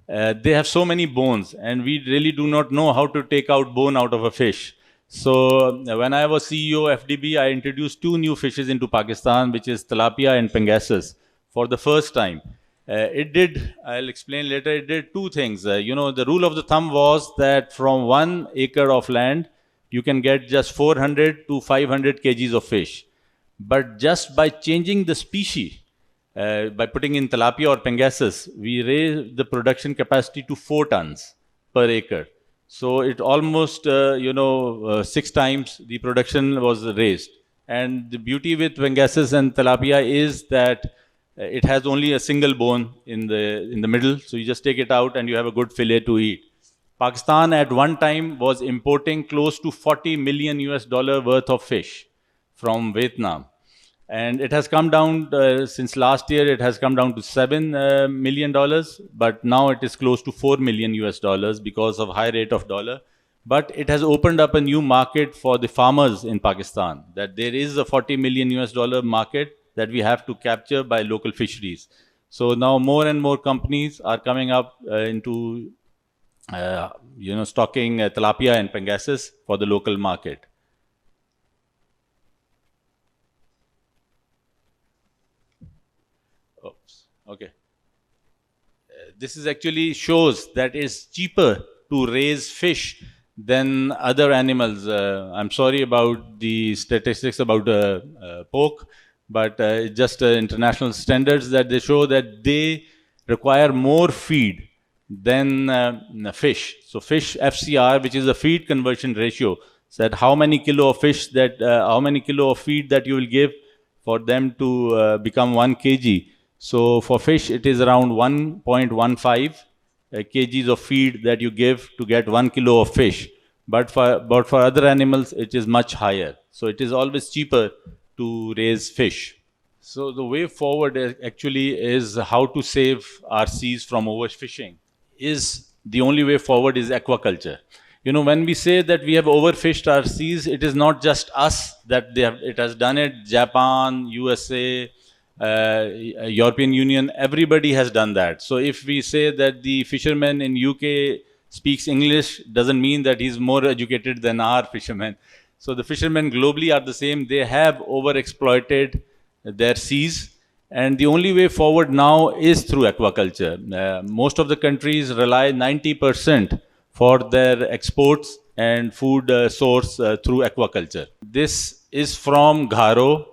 they have so many bones, and we really do not know how to take out bone out of a fish. So when I was CEO of FDB, I introduced 2 new fishes into Pakistan, which is tilapia and pangasus, for the first time. I'll explain later, it did 2 things. The rule of the thumb was that from 1 acre of land, you can get just 400 to 500 kgs of fish. But just by changing the species, by putting in tilapia or pangasius, we raise the production capacity to 4 tons per acre. So it almost, 6 times the production was raised. And the beauty with pangasius and tilapia is that it has only a single bone in the middle. So you just take it out and you have a good fillet to eat. Pakistan at one time was importing close to $40 million worth of fish from Vietnam. And it has come down, since last year, it has come down to $7 million, but now it is close to $4 million because of high rate of dollar. But it has opened up a new market for the farmers in Pakistan, that there is a $40 million market that we have to capture by local fisheries. So now more and more companies are coming up into, stocking tilapia and pangasius for the local market. Okay. This is actually shows that it's cheaper to raise fish than other animals. I'm sorry about the statistics about pork, but just international standards that they show that they require more feed than fish. So fish FCR, which is a feed conversion ratio, said how many kilo of fish that, how many kilo of feed that you will give for them to become 1 kg. So for fish, it is around 1.15 kgs of feed that you give to get 1 kilo of fish. But for other animals, it is much higher. So it is always cheaper to raise fish. So the way forward actually is how to save our seas from overfishing. The only way forward is aquaculture. When we say that we have overfished our seas, it is not just us that it has done it. Japan, USA, European Union, everybody has done that. So if we say that the fisherman in UK speaks English, doesn't mean that he's more educated than our fishermen. So the fishermen globally are the same. They have overexploited their seas. And the only way forward now is through aquaculture. Most of the countries rely 90% for their exports and food source through aquaculture. This is from Gharo,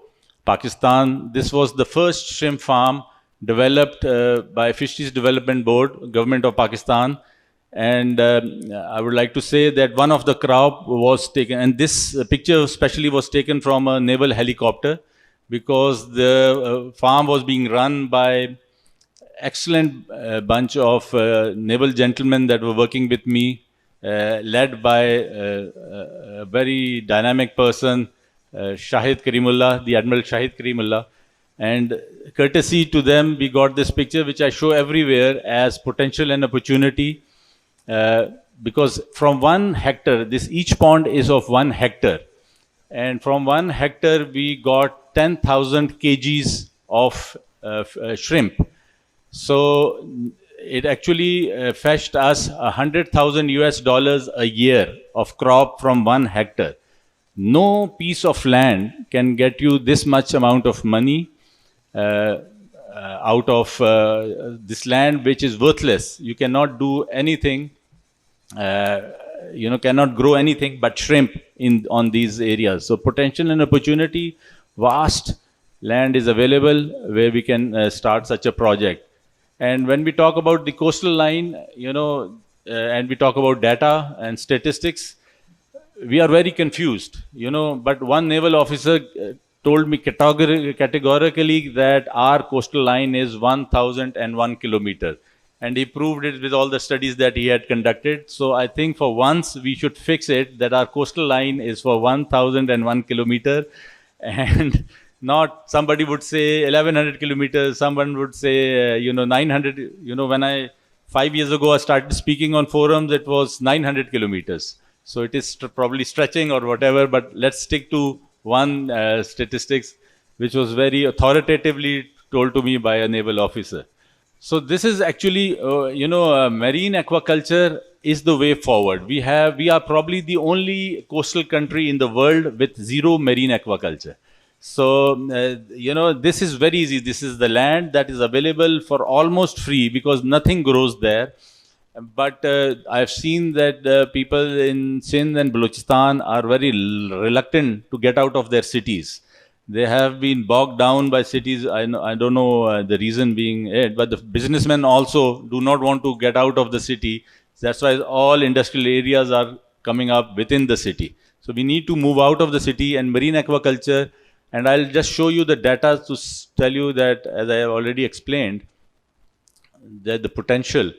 Pakistan. This was the first shrimp farm developed by Fisheries Development Board, Government of Pakistan. And I would like to say that one of the crop was taken, and this picture especially was taken from a naval helicopter, because the farm was being run by excellent bunch of naval gentlemen that were working with me, led by a very dynamic person, Shahid Karimullah, the Admiral Shahid Karimullah. And courtesy to them, we got this picture, which I show everywhere as potential and opportunity. Because from 1 hectare, each pond is of 1 hectare. And from 1 hectare, we got 10,000 kgs of shrimp. So it actually fetched us $100,000 a year of crop from 1 hectare. No piece of land can get you this much amount of money out of this land, which is worthless. You cannot do anything, cannot grow anything but shrimp on these areas. So potential and opportunity, vast land is available where we can start such a project. And when we talk about the coastal line, and we talk about data and statistics, we are very confused, but one naval officer told me categorically that our coastal line is 1,001 kilometers. And he proved it with all the studies that he had conducted. So I think for once we should fix it, that our coastal line is for 1,001 kilometers, and not somebody would say 1,100 kilometers, someone would say, 900. When 5 years ago I started speaking on forums, it was 900 kilometers. So it is probably stretching or whatever, but let's stick to one statistics, which was very authoritatively told to me by a naval officer. So this is actually, marine aquaculture is the way forward. We are probably the only coastal country in the world with zero marine aquaculture. So, this is very easy. This is the land that is available for almost free, because nothing grows there. But I've seen that people in Sindh and Balochistan are very reluctant to get out of their cities. They have been bogged down by cities. I don't know the reason being it, but the businessmen also do not want to get out of the city. That's why all industrial areas are coming up within the city. So we need to move out of the city, and marine aquaculture, and I'll just show you the data to tell you that, as I have already explained, that the potential.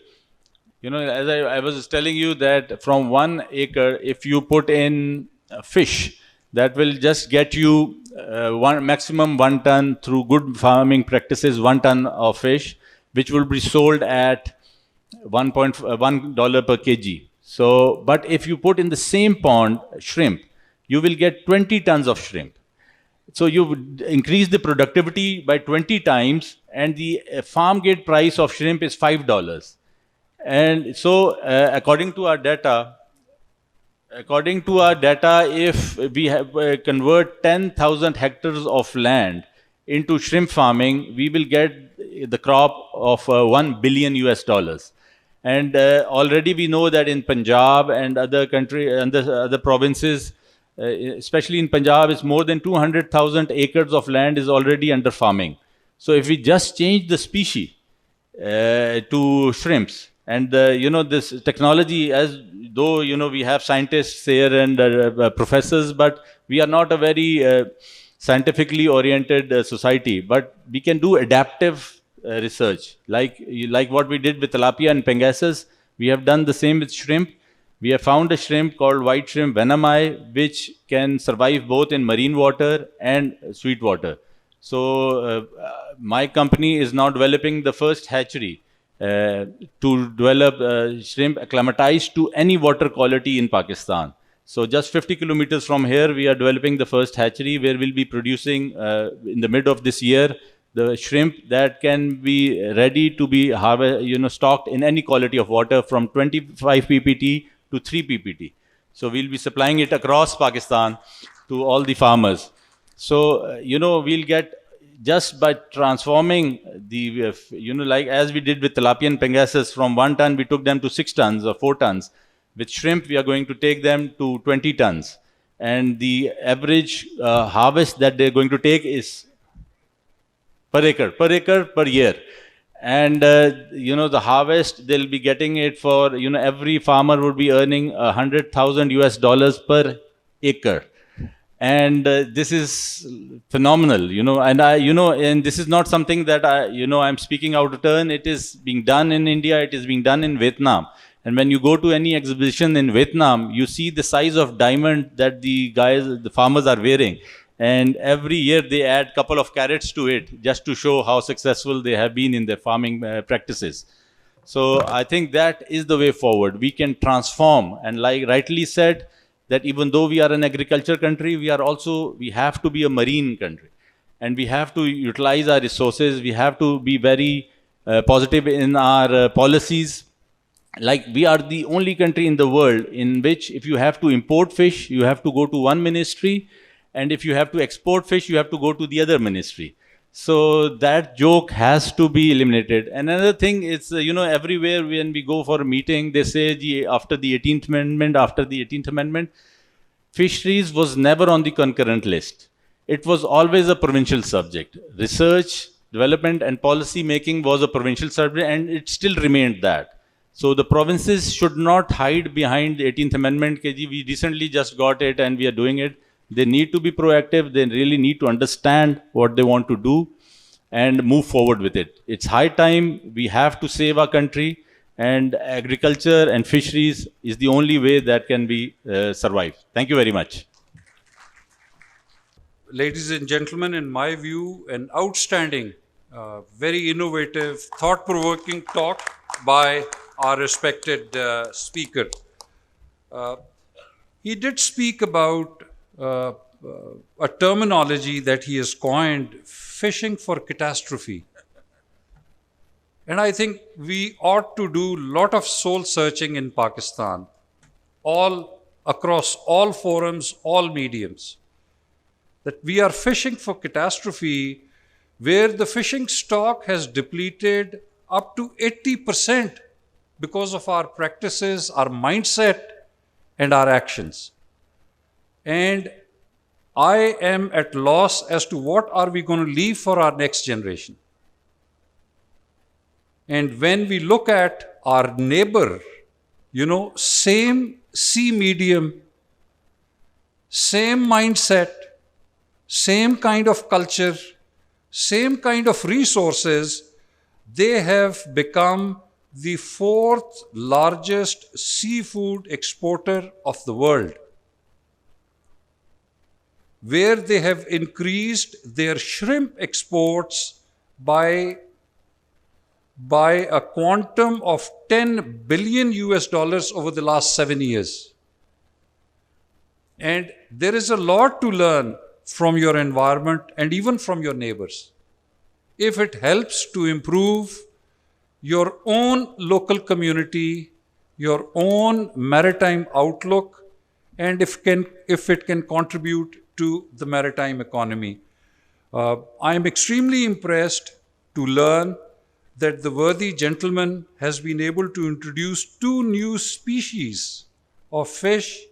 You know, as I was telling you that from 1 acre, if you put in fish, that will just get you maximum 1 ton through good farming practices, 1 ton of fish, which will be sold at $1 per kg. So, but if you put in the same pond shrimp, you will get 20 tons of shrimp. So you would increase the productivity by 20 times, and the farm gate price of shrimp is $5. And so, according to our data, if we have convert 10,000 hectares of land into shrimp farming, we will get the crop of $1 billion. And already we know that in Punjab and other provinces, especially in Punjab, it's more than 200,000 acres of land is already under farming. So if we just change the species to shrimps, and you know, this technology, as though, you know, we have scientists here and professors, but we are not a very scientifically oriented society, but we can do adaptive research, like what we did with tilapia and pangasius. We have done the same with shrimp. We have found a shrimp called white shrimp venami, which can survive both in marine water and sweet water. So my company is now developing the first hatchery to develop shrimp acclimatized to any water quality in Pakistan. So just 50 kilometers from here, we are developing the first hatchery where we'll be producing in the mid of this year the shrimp that can be ready to be stocked in any quality of water from 25 ppt to 3 ppt. So we'll be supplying it across Pakistan to all the farmers. So you know, we'll get, just by transforming the like as we did with tilapia and pangasius, from 1 ton we took them to 6 tons or 4 tons. With shrimp we are going to take them to 20 tons, and the average harvest that they're going to take is per acre per year. And you know, the harvest, they'll be getting it for, you know, every farmer would be earning $100,000 per acre. And this is phenomenal, you know. And and this is not something that I'm speaking out of turn. It is being done in India, it is being done in Vietnam. And when you go to any exhibition in Vietnam, you see the size of diamond that the farmers are wearing. And every year they add a couple of carats to it, just to show how successful they have been in their farming practices. So I think that is the way forward. We can transform, and like rightly said, that even though we are an agriculture country, we have to be a marine country. And we have to utilize our resources. We have to be very positive in our policies. Like, we are the only country in the world in which if you have to import fish, you have to go to one ministry. And if you have to export fish, you have to go to the other ministry. So that joke has to be eliminated. And another thing is, everywhere when we go for a meeting, they say, after the 18th Amendment, fisheries was never on the concurrent list. It was always a provincial subject. Research, development and policy making was a provincial subject, and it still remained that. So the provinces should not hide behind the 18th Amendment. We recently just got it and we are doing it. They need to be proactive. They really need to understand what they want to do and move forward with it. It's high time. We have to save our country, and agriculture and fisheries is the only way that can be survived. Thank you very much. Ladies and gentlemen, in my view, an outstanding, very innovative, thought-provoking talk by our respected speaker. He did speak about a terminology that he has coined, fishing for catastrophe. And I think we ought to do a lot of soul searching in Pakistan, all across all forums, all mediums, that we are fishing for catastrophe where the fishing stock has depleted up to 80%. because of our practices, our mindset, and our actions. And I am at loss as to what are we going to leave for our next generation. And when we look at our neighbor, same sea medium, same mindset, same kind of culture, same kind of resources, they have become the 4th largest seafood exporter of the world, where they have increased their shrimp exports by a quantum of $10 billion over the last 7 years. And there is a lot to learn from your environment and even from your neighbors. If it helps to improve your own local community, your own maritime outlook, and if it can contribute to the maritime economy. I am extremely impressed to learn that the worthy gentleman has been able to introduce 2 new species of fish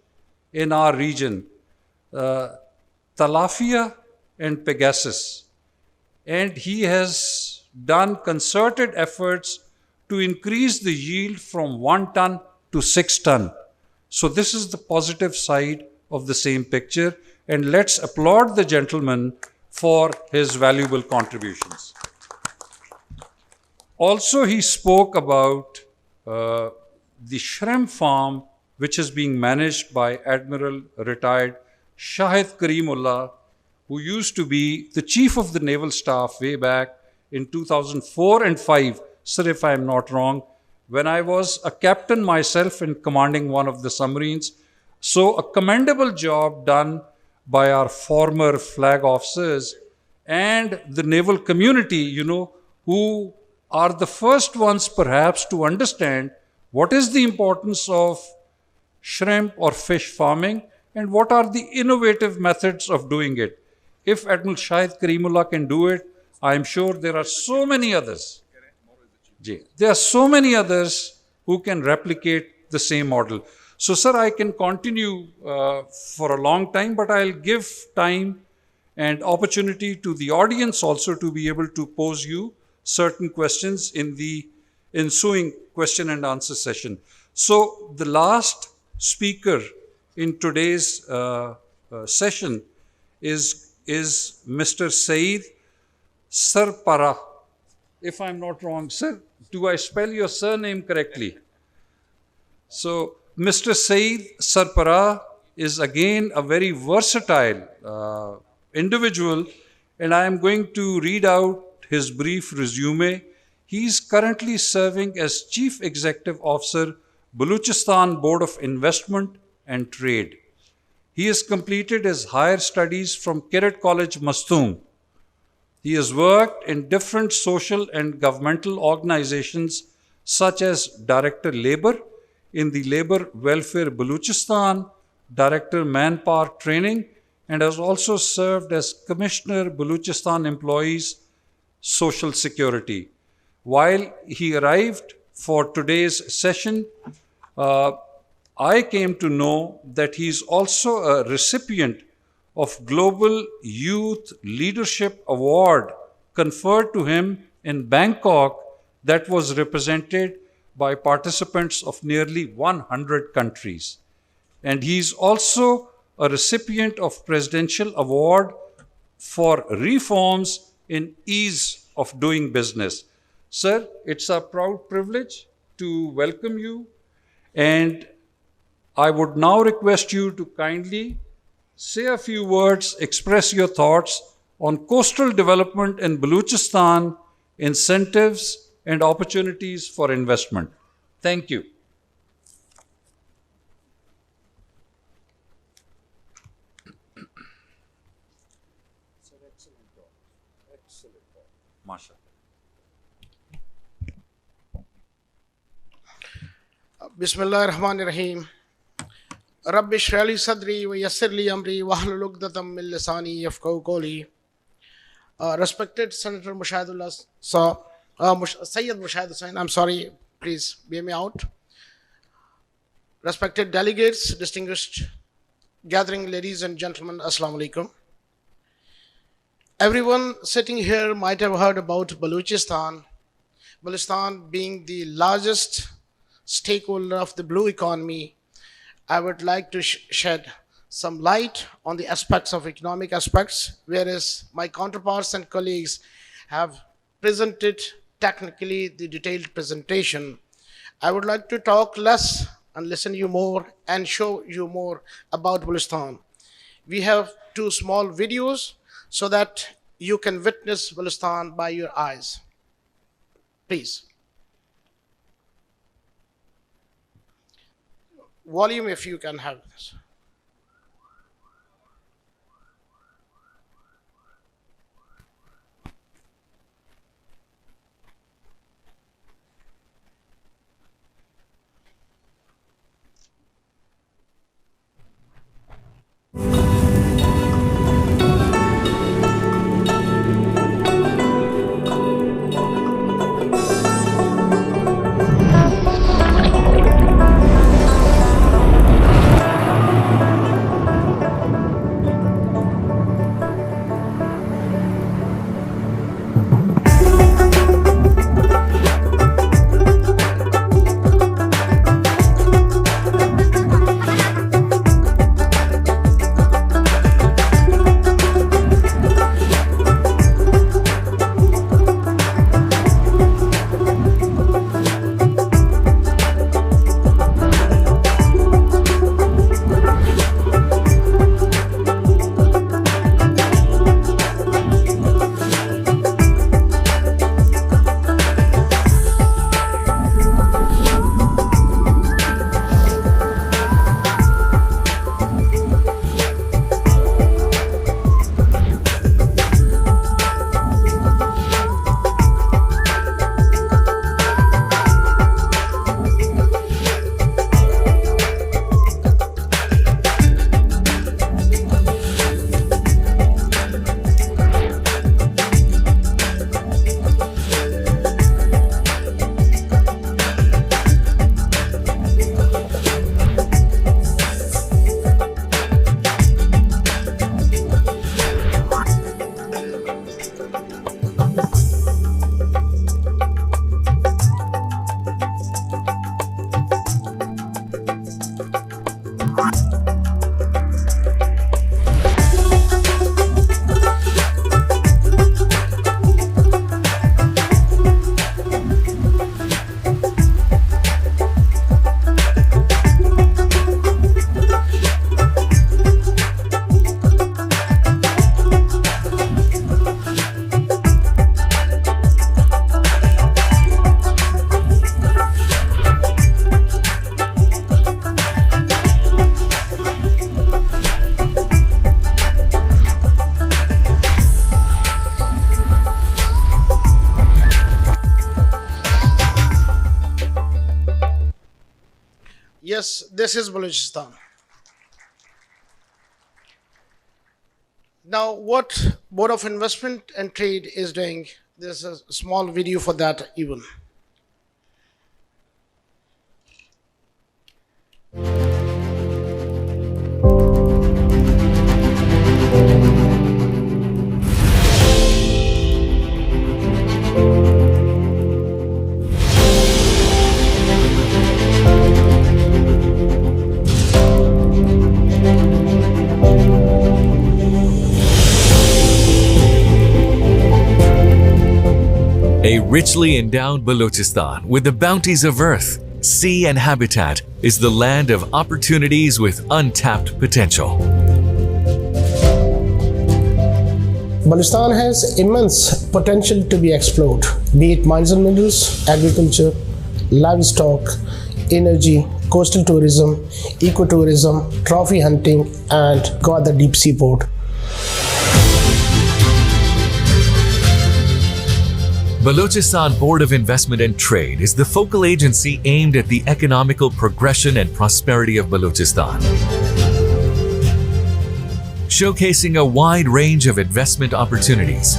in our region, tilapia and pegasus. And he has done concerted efforts to increase the yield from 1 ton to 6 ton. So this is the positive side of the same picture. And let's applaud the gentleman for his valuable contributions. Also, he spoke about the shrimp farm, which is being managed by Admiral retired Shahid Karimullah, who used to be the chief of the naval staff way back in 2004 and 5, sir, if I am not wrong, when I was a captain myself and commanding one of the submarines. So a commendable job done by our former flag officers and the naval community, who are the first ones perhaps to understand what is the importance of shrimp or fish farming and what are the innovative methods of doing it. If Admiral Shahid Karimullah can do it, I am sure there are so many others. There are so many others who can replicate the same model. So, sir, I can continue for a long time, but I'll give time and opportunity to the audience also to be able to pose you certain questions in the ensuing question and answer session. So, the last speaker in today's session is Mr. Saeed Sarpara. If I'm not wrong, sir, do I spell your surname correctly? So, Mr. Saeed Sarpara is again a very versatile individual, and I am going to read out his brief resume. He is currently serving as Chief Executive Officer, Balochistan Board of Investment and Trade. He has completed his higher studies from Cadet College, Mastoom. He has worked in different social and governmental organizations such as Director Labor in the Labor Welfare Balochistan, Director Manpower Training, and has also served as Commissioner Balochistan Employees Social Security. While he arrived for today's session, I came to know that he is also a recipient of Global Youth Leadership Award conferred to him in Bangkok that was represented by participants of nearly 100 countries. And he is also a recipient of Presidential Award for Reforms in Ease of Doing Business. Sir, it's a proud privilege to welcome you, and I would now request you to kindly say a few words, express your thoughts on coastal development in Balochistan, incentives and opportunities for investment. Thank you. Masha. Bismillahirrahmanirrahim. Rabbi shrah li sadri wa yassir li amri wa hlul 'uqdatam min lisani yafqahu qawli. Respected Senator Mushahidullah, Sayyid Mushahid Hussain, I'm sorry, please bear me out. Respected delegates, distinguished gathering, ladies and gentlemen, Assalamu alaikum. Everyone sitting here might have heard about Balochistan. Balochistan being the largest stakeholder of the blue economy. I would like to shed some light on the aspects of economic aspects, whereas my counterparts and colleagues have presented technically the detailed presentation. I would like to talk less and listen to you more and show you more about Balochistan. We have 2 small videos so that you can witness Balochistan by your eyes. Please. Volume if you can have this. Yes, this is Balochistan. Now, what Board of Investment and Trade is doing, there's a small video for that even. A richly endowed Balochistan with the bounties of earth, sea and habitat is the land of opportunities with untapped potential. Balochistan has immense potential to be explored, be it mines and minerals, agriculture, livestock, energy, coastal tourism, ecotourism, trophy hunting, and Gwadar deep sea port. Balochistan Board of Investment and Trade is the focal agency aimed at the economical progression and prosperity of Balochistan, showcasing a wide range of investment opportunities.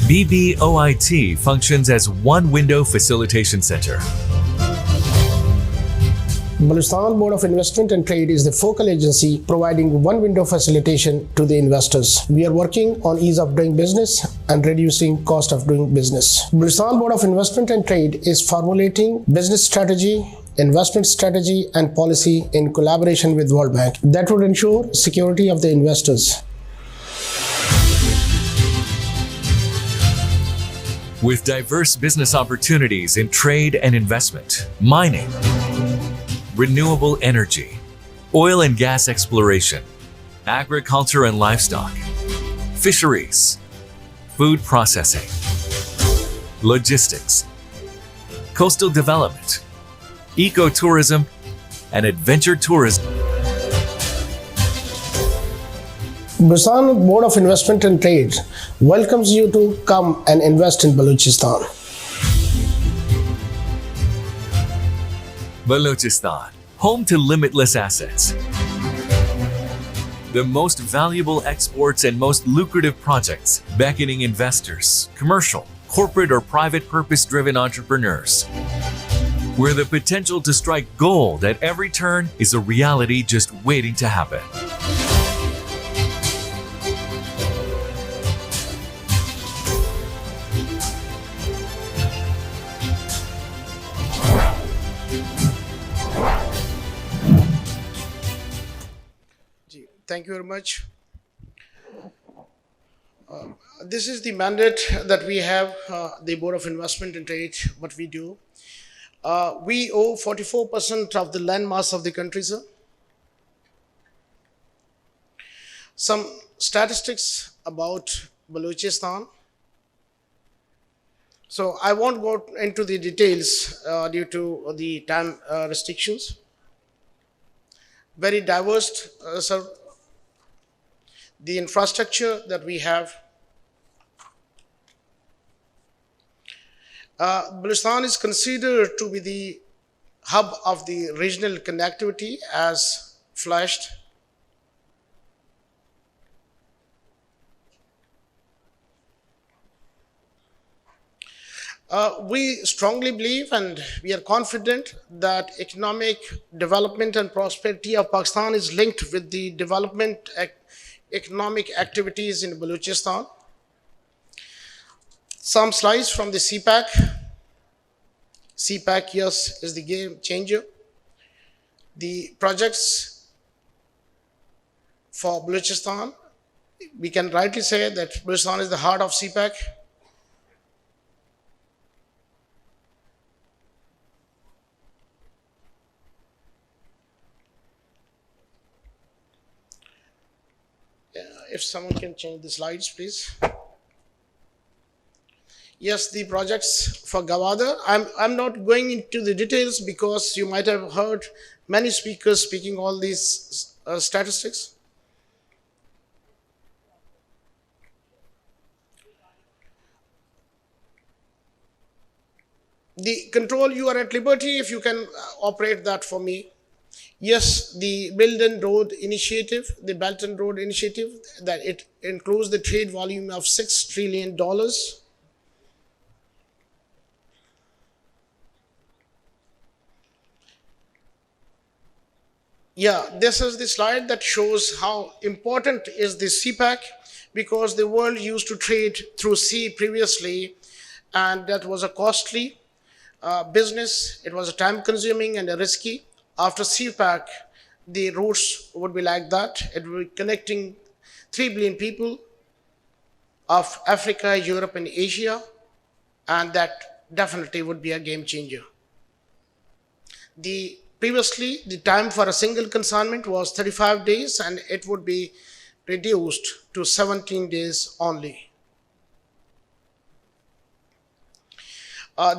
BBOIT functions as one window facilitation center, Balochistan Board of Investment and Trade is the focal agency providing one window facilitation to the investors. We are working on ease of doing business and reducing cost of doing business. Balochistan Board of Investment and Trade is formulating business strategy, investment strategy and policy in collaboration with World Bank that would ensure security of the investors. With diverse business opportunities in trade and investment, mining, renewable energy, oil and gas exploration, agriculture and livestock, fisheries, food processing, logistics, coastal development, ecotourism, and adventure tourism. Balochistan Board of Investment and Trade welcomes you to come and invest in Balochistan. Balochistan, home to limitless assets. The most valuable exports and most lucrative projects, beckoning investors, commercial, corporate or private purpose-driven entrepreneurs. Where the potential to strike gold at every turn is a reality just waiting to happen. Thank you very much. This is the mandate that we have, the Board of Investment and Trade, what we do. We own 44% of the land mass of the country, sir. Some statistics about Balochistan. So I won't go into the details due to the time restrictions. Very diverse, sir. The infrastructure that we have. Balochistan is considered to be the hub of the regional connectivity as flashed. We strongly believe and we are confident that economic development and prosperity of Pakistan is linked with the development economic activities in Balochistan. Some slides from the CPAC. CPAC, yes, is the game changer. The projects for Balochistan, we can rightly say that Balochistan is the heart of CPAC. If someone can change the slides, please. Yes, the projects for Gwadar. I'm not going into the details because you might have heard many speakers speaking all these statistics. The control, you are at liberty if you can operate that for me. Yes, the Belt and Road Initiative, that it includes the trade volume of $6 trillion. Yeah, this is the slide that shows how important is the CPAC, because the world used to trade through sea previously, and that was a costly business. It was a time-consuming and a risky. After CPAC, the routes would be like that. It would be connecting 3 billion people of Africa, Europe, and Asia, and that definitely would be a game changer. Previously, the time for a single consignment was 35 days, and it would be reduced to 17 days only.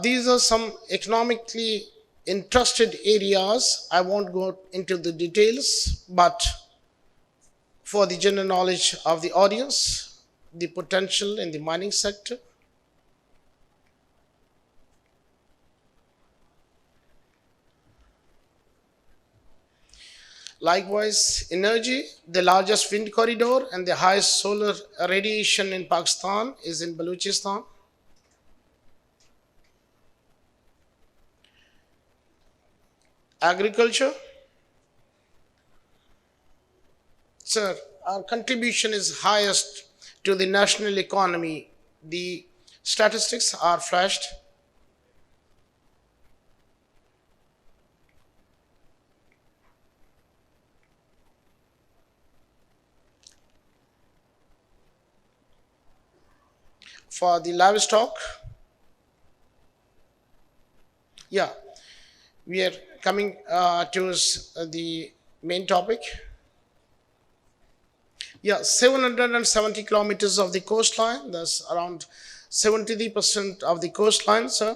These are some economically interested areas. I won't go into the details, but for the general knowledge of the audience, the potential in the mining sector. Likewise, energy, the largest wind corridor and the highest solar radiation in Pakistan is in Balochistan. agriculture. Sir, our contribution is highest to the national economy. The statistics are flashed. For the livestock, yeah, we are coming towards the main topic. Yeah, 770 kilometers of the coastline, that's around 73% of the coastline, sir.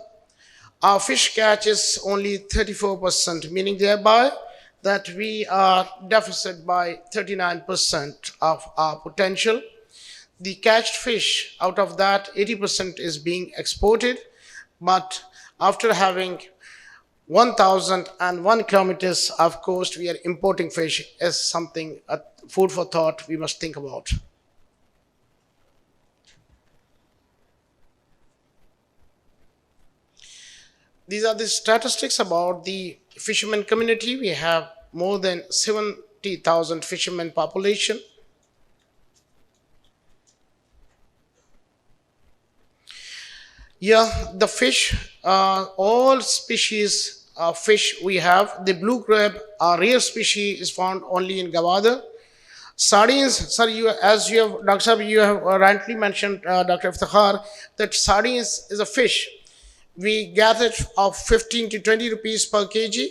Our fish catch is only 34%, meaning thereby that we are deficit by 39% of our potential. The catched fish, out of that, 80% is being exported, but after having 1,001 kilometers of coast, we are importing fish as something, food for thought we must think about. These are the statistics about the fishermen community. We have more than 70,000 fishermen population. Yeah, the fish, all species of fish we have. The blue crab, a rare species, is found only in Gawada. Sardines, sir, as you have, Dr. Sahib, you have rightly mentioned, Dr. 𝐓𝐸𝐻, that sardines is a fish. We gather it of 15 to 20 rupees per kg,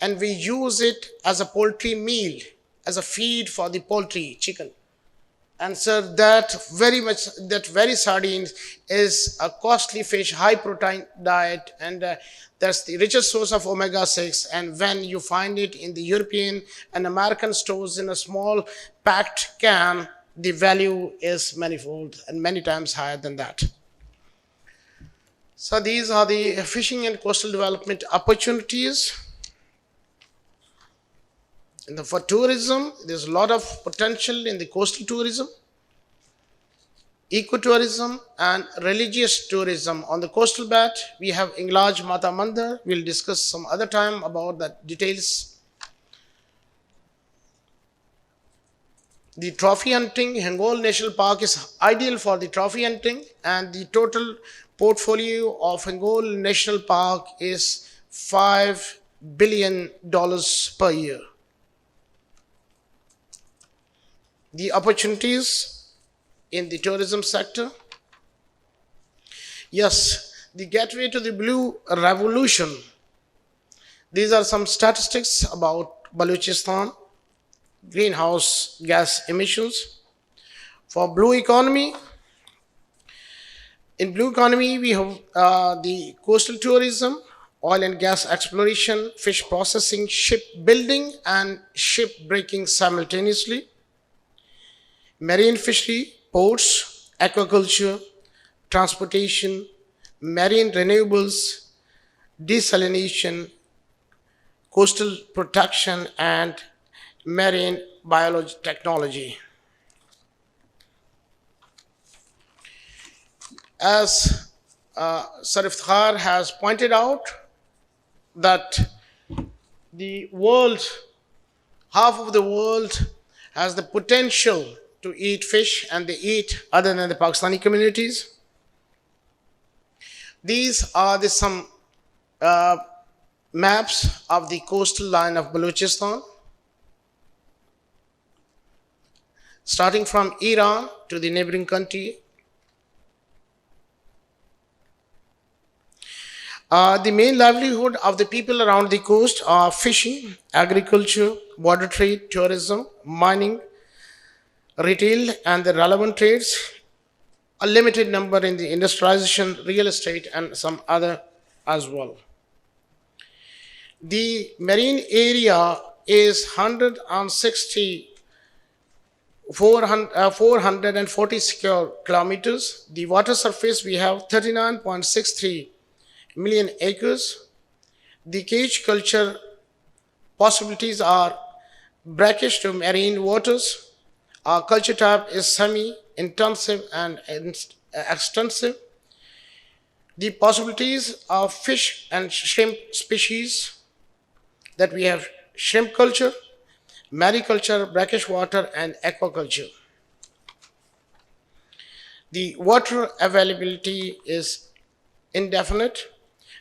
and we use it as a poultry meal, as a feed for the poultry, chicken. And sir, that very sardines is a costly fish, high protein diet, and that's the richest source of omega-6. And when you find it in the European and American stores in a small packed can, the value is manifold and many times higher than that. So these are the fishing and coastal development opportunities. And for tourism, there's a lot of potential in the coastal tourism, ecotourism, and religious tourism. On the coastal belt, we have enlarged Mata Mandir. We'll discuss some other time about the details. The trophy hunting, Hengol National Park is ideal for the trophy hunting, and the total portfolio of Hengol National Park is $5 billion per year. The opportunities in the tourism sector. Yes, the gateway to the blue revolution. These are some statistics about Balochistan, greenhouse gas emissions. For blue economy, in blue economy we have the coastal tourism, oil and gas exploration, fish processing, ship building and ship breaking simultaneously. Marine fishery, ports, aquaculture, transportation, marine renewables, desalination, coastal protection, and marine biology technology. As Sir 𝐓𝐸𝐻 has pointed out, that the world, half of the world has the potential to eat fish, and they eat other than the Pakistani communities. These are some maps of the coastal line of Balochistan, starting from Iran to the neighboring country. The main livelihood of the people around the coast are fishing, agriculture, border trade, tourism, mining, retail, and the relevant trades. A limited number in the industrialization, real estate, and some other as well. The marine area is 440 square kilometers. The water surface, we have 39.63 million acres. The cage culture possibilities are brackish to marine waters. Our culture type is semi-intensive and extensive. The possibilities of fish and shrimp species. that we have shrimp culture, mariculture, brackish water, and aquaculture. The water availability is indefinite.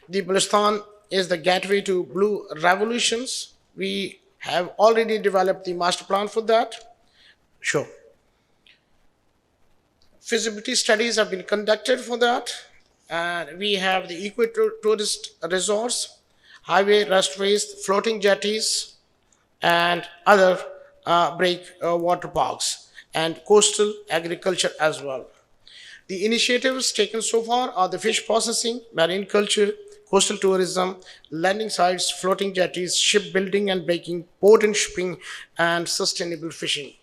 The Balochistan is the gateway to blue revolutions. We have already developed the master plan for that. Sure. Feasibility studies have been conducted for that. And we have the eco-tourist resorts, highway restways, floating jetties, and other water parks, and coastal agriculture as well. The initiatives taken so far are the fish processing, marine culture, coastal tourism, landing sites, floating jetties, shipbuilding and breaking, port and shipping, and sustainable fishing.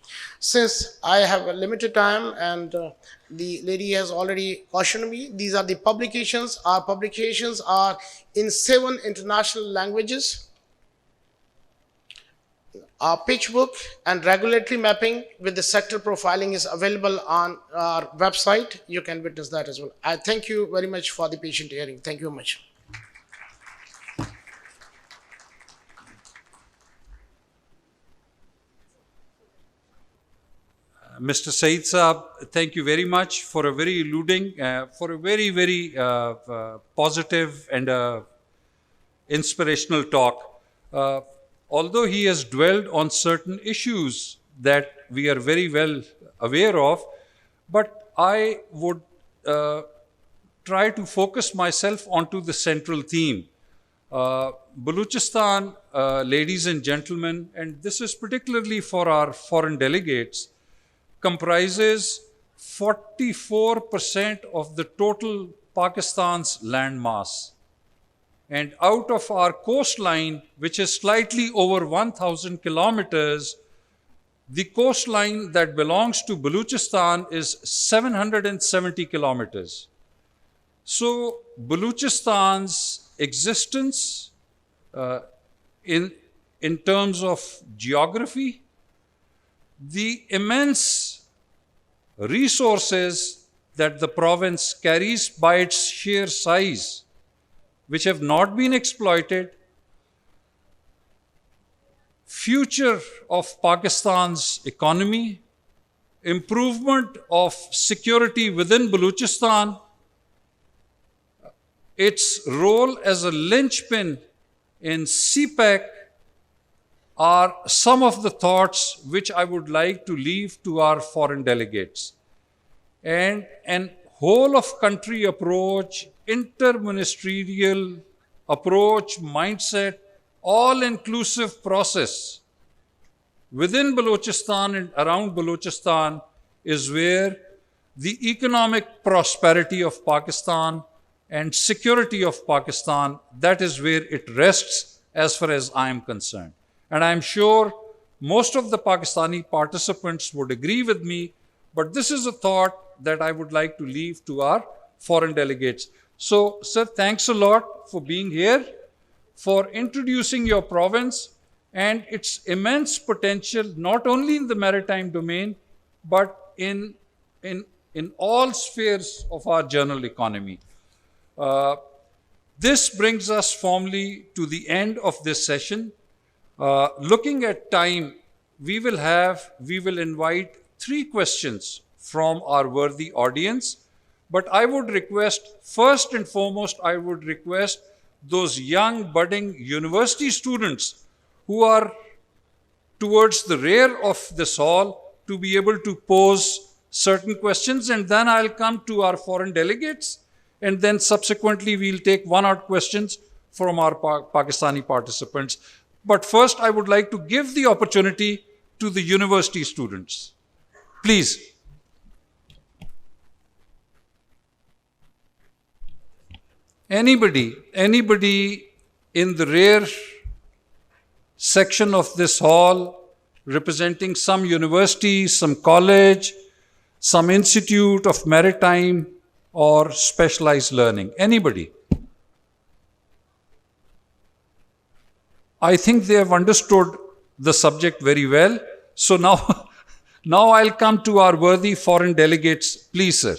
Since I have a limited time and the lady has already cautioned me, these are the publications. Our publications are in 7 international languages. Our pitch book and regulatory mapping with the sector profiling is available on our website. You can witness that as well. I thank you very much for the patient hearing. Thank you very much. Mr. Saeed Saab, thank you very much for a very alluding, for a very, very positive and inspirational talk. Although he has dwelled on certain issues that we are very well aware of, but I would try to focus myself onto the central theme. Balochistan, ladies and gentlemen, and this is particularly for our foreign delegates, comprises 44% of the total Pakistan's land mass. And out of our coastline, which is slightly over 1,000 kilometers, the coastline that belongs to Balochistan is 770 kilometers. So Balochistan's existence in terms of geography, the immense resources that the province carries by its sheer size, which have not been exploited, future of Pakistan's economy, improvement of security within Balochistan, its role as a linchpin in CPEC are some of the thoughts which I would like to leave to our foreign delegates. And an whole of country approach, interministerial approach, mindset, all-inclusive process within Balochistan and around Balochistan is where the economic prosperity of Pakistan and security of Pakistan, that is where it rests as far as I am concerned. And I am sure most of the Pakistani participants would agree with me, but this is a thought that I would like to leave to our foreign delegates. So, sir, thanks a lot for being here, for introducing your province and its immense potential, not only in the maritime domain, but in all spheres of our general economy. This brings us formally to the end of this session. Looking at time, we will invite 3 questions from our worthy audience. But I would request, first and foremost, I would request those young budding university students who are towards the rear of this hall to be able to pose certain questions, and then I'll come to our foreign delegates, and then subsequently we'll take 1 or 2 questions from our Pakistani participants. But first, I would like to give the opportunity to the university students. Please. Anybody in the rear section of this hall representing some university, some college, some institute of maritime or specialized learning? Anybody? I think they have understood the subject very well. So now I'll come to our worthy foreign delegates. Please, sir.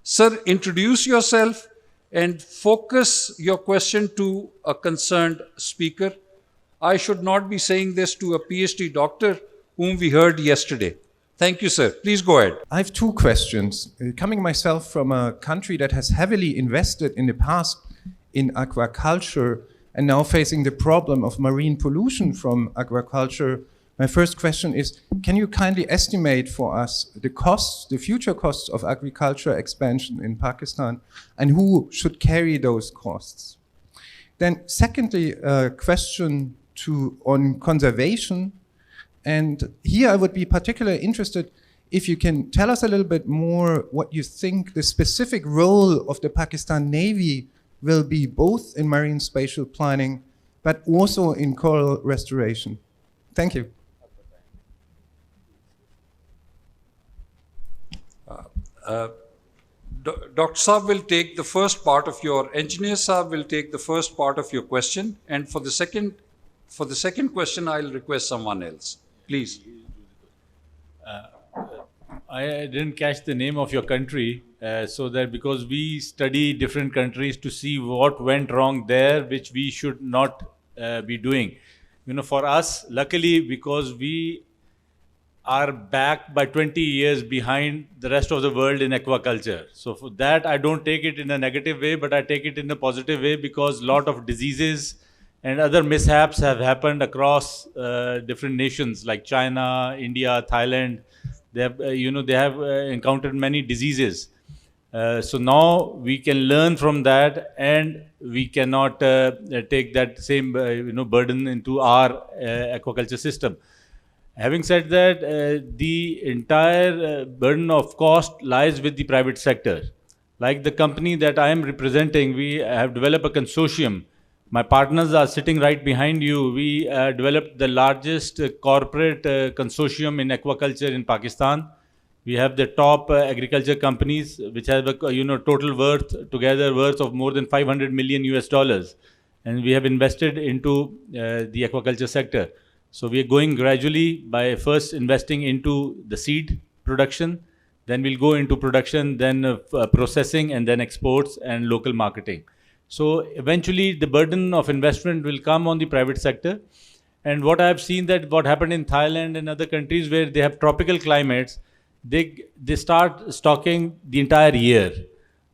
Sir, introduce yourself and focus your question to a concerned speaker. I should not be saying this to a PhD doctor whom we heard yesterday. Thank you, sir. Please go ahead. I have two questions. Coming myself from a country that has heavily invested in the past in aquaculture and now facing the problem of marine pollution from aquaculture, my first question is, can you kindly estimate for us the costs, the future costs of agriculture expansion in Pakistan, and who should carry those costs? Then secondly, a question on conservation. And here I would be particularly interested if you can tell us a little bit more what you think the specific role of the Pakistan Navy will be, both in marine spatial planning, but also in coral restoration. Thank you. Dr. Saab will take the first part of your, Engineer Saab will take the first part of your question, and for the second question, I'll request someone else. Please. I didn't catch the name of your country, so that because we study different countries to see what went wrong there, which we should not be doing. You know, for us, luckily, because we are back by 20 years behind the rest of the world in aquaculture. So for that, I don't take it in a negative way, but I take it in a positive way, because a lot of diseases and other mishaps have happened across different nations like China, India, Thailand. They have, they have encountered many diseases. So now we can learn from that, and we cannot take that same burden into our aquaculture system. Having said that, the entire burden of cost lies with the private sector. Like the company that I am representing, we have developed a consortium. My partners are sitting right behind you. We developed the largest corporate consortium in aquaculture in Pakistan. We have the top agriculture companies, which have a total worth of more than $500 million US, and we have invested into the aquaculture sector. So we are going gradually by first investing into the seed production, then we'll go into production, then processing, and then exports and local marketing. So eventually the burden of investment will come on the private sector. And what I have seen, that what happened in Thailand and other countries where they have tropical climates, they start stocking the entire year.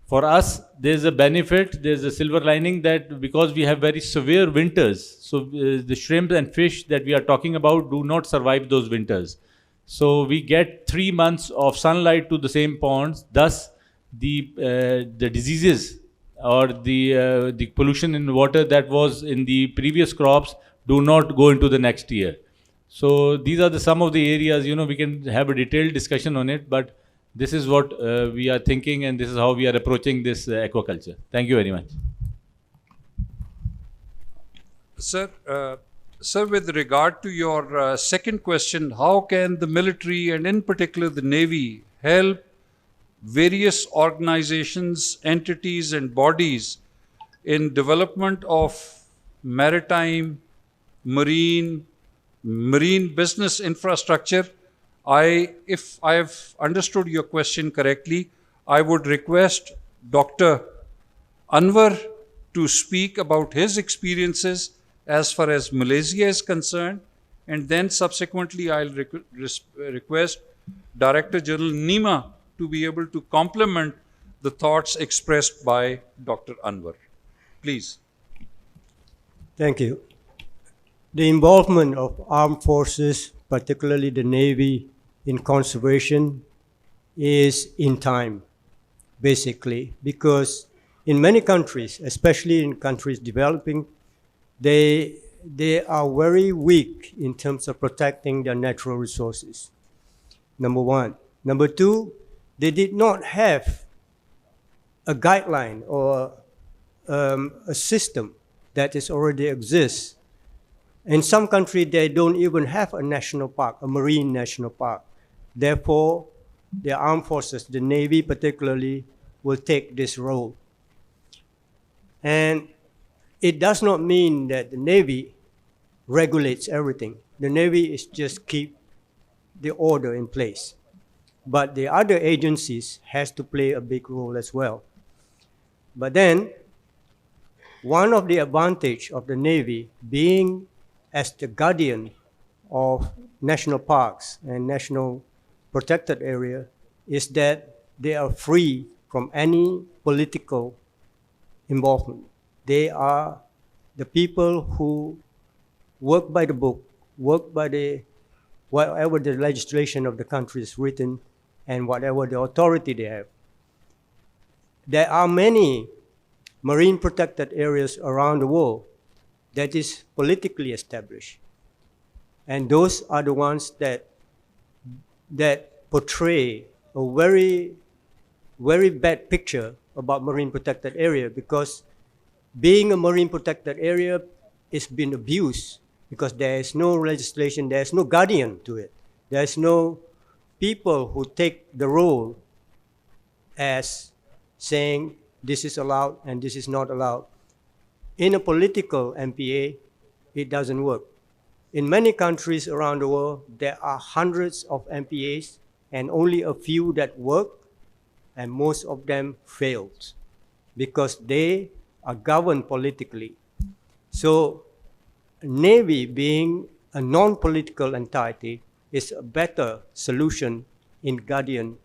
For us, there's a benefit, there's a silver lining, that because we have very severe winters, so the shrimp and fish that we are talking about do not survive those winters. So we get 3 months of sunlight to the same ponds, thus the diseases or the pollution in water that was in the previous crops do not go into the next year. So these are some of the areas, we can have a detailed discussion on it, but this is what we are thinking, and this is how we are approaching this aquaculture. Thank you very much. Sir, with regard to your second question, how can the military and in particular the Navy help various organizations, entities and bodies in development of maritime, marine business infrastructure? If I have understood your question correctly, I would request Dr. Anwar to speak about his experiences as far as Malaysia is concerned, and then subsequently I'll request Director General NIMA to be able to complement the thoughts expressed by Dr. Anwar. Please. Thank you. The involvement of armed forces, particularly the Navy, in conservation is in time, basically, because in many countries, especially in countries developing, they are very weak in terms of protecting their natural resources, number one. Number two, they did not have a guideline or a system that is already exists. In some countries, they don't even have a national park, a marine national park. Therefore, the armed forces, the Navy particularly, will take this role. And it does not mean that the Navy regulates everything. The Navy is just keep the order in place. But the other agencies has to play a big role as well. But then, one of the advantage of the Navy being as the guardian of national parks and national protected area is that they are free from any political involvement. They are the people who work by the book, work by whatever the legislation of the country is written and whatever the authority they have. There are many marine protected areas around the world that is politically established. And those are the ones that portray a very, very bad picture about marine protected area, because being a marine protected area is being abused because there is no legislation, there is no guardian to it. There is no people who take the role as saying this is allowed and this is not allowed. In a political MPA, it doesn't work. In many countries around the world, there are hundreds of MPAs and only a few that work, and most of them failed because they are governed politically. So Navy, being a non-political entity, is a better solution in guardian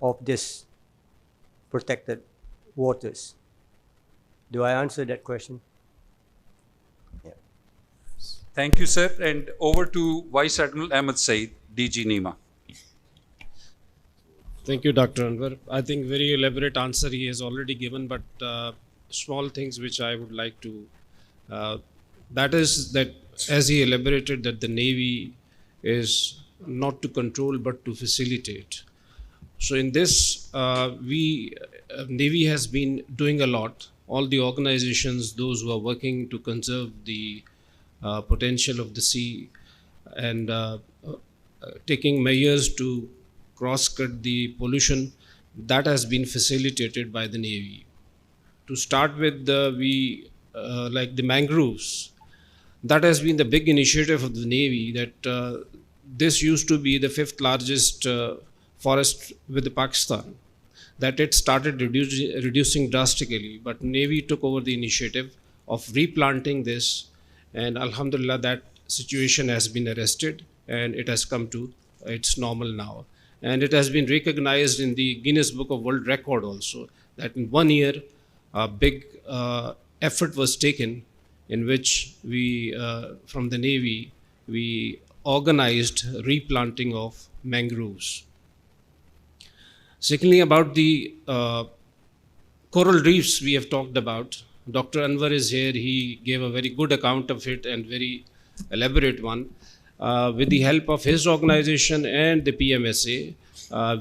of this protected waters. Do I answer that question? Yeah. Thank you, sir. And over to Vice Admiral Ahmed Saeed, DG NIMA. Thank you, Dr. Anwar. I think very elaborate answer he has already given, but small things which I would like to, that is that as he elaborated that the Navy is not to control but to facilitate. So in this, Navy has been doing a lot. All the organizations, those who are working to conserve the potential of the sea and taking measures to cross-cut the pollution, that has been facilitated by the Navy. To start with, like the mangroves, that has been the big initiative of the Navy, that this used to be the 5th largest forest with Pakistan, that it started reducing drastically, but Navy took over the initiative of replanting this, and Alhamdulillah that situation has been arrested and it has come to its normal now. And it has been recognized in the Guinness Book of World Record also, that in 1 year a big effort was taken in which we, from the Navy, we organized replanting of mangroves. Secondly, about the coral reefs we have talked about. Dr. Anwar is here. He gave a very good account of it and very elaborate one. With the help of his organization and the PMSA,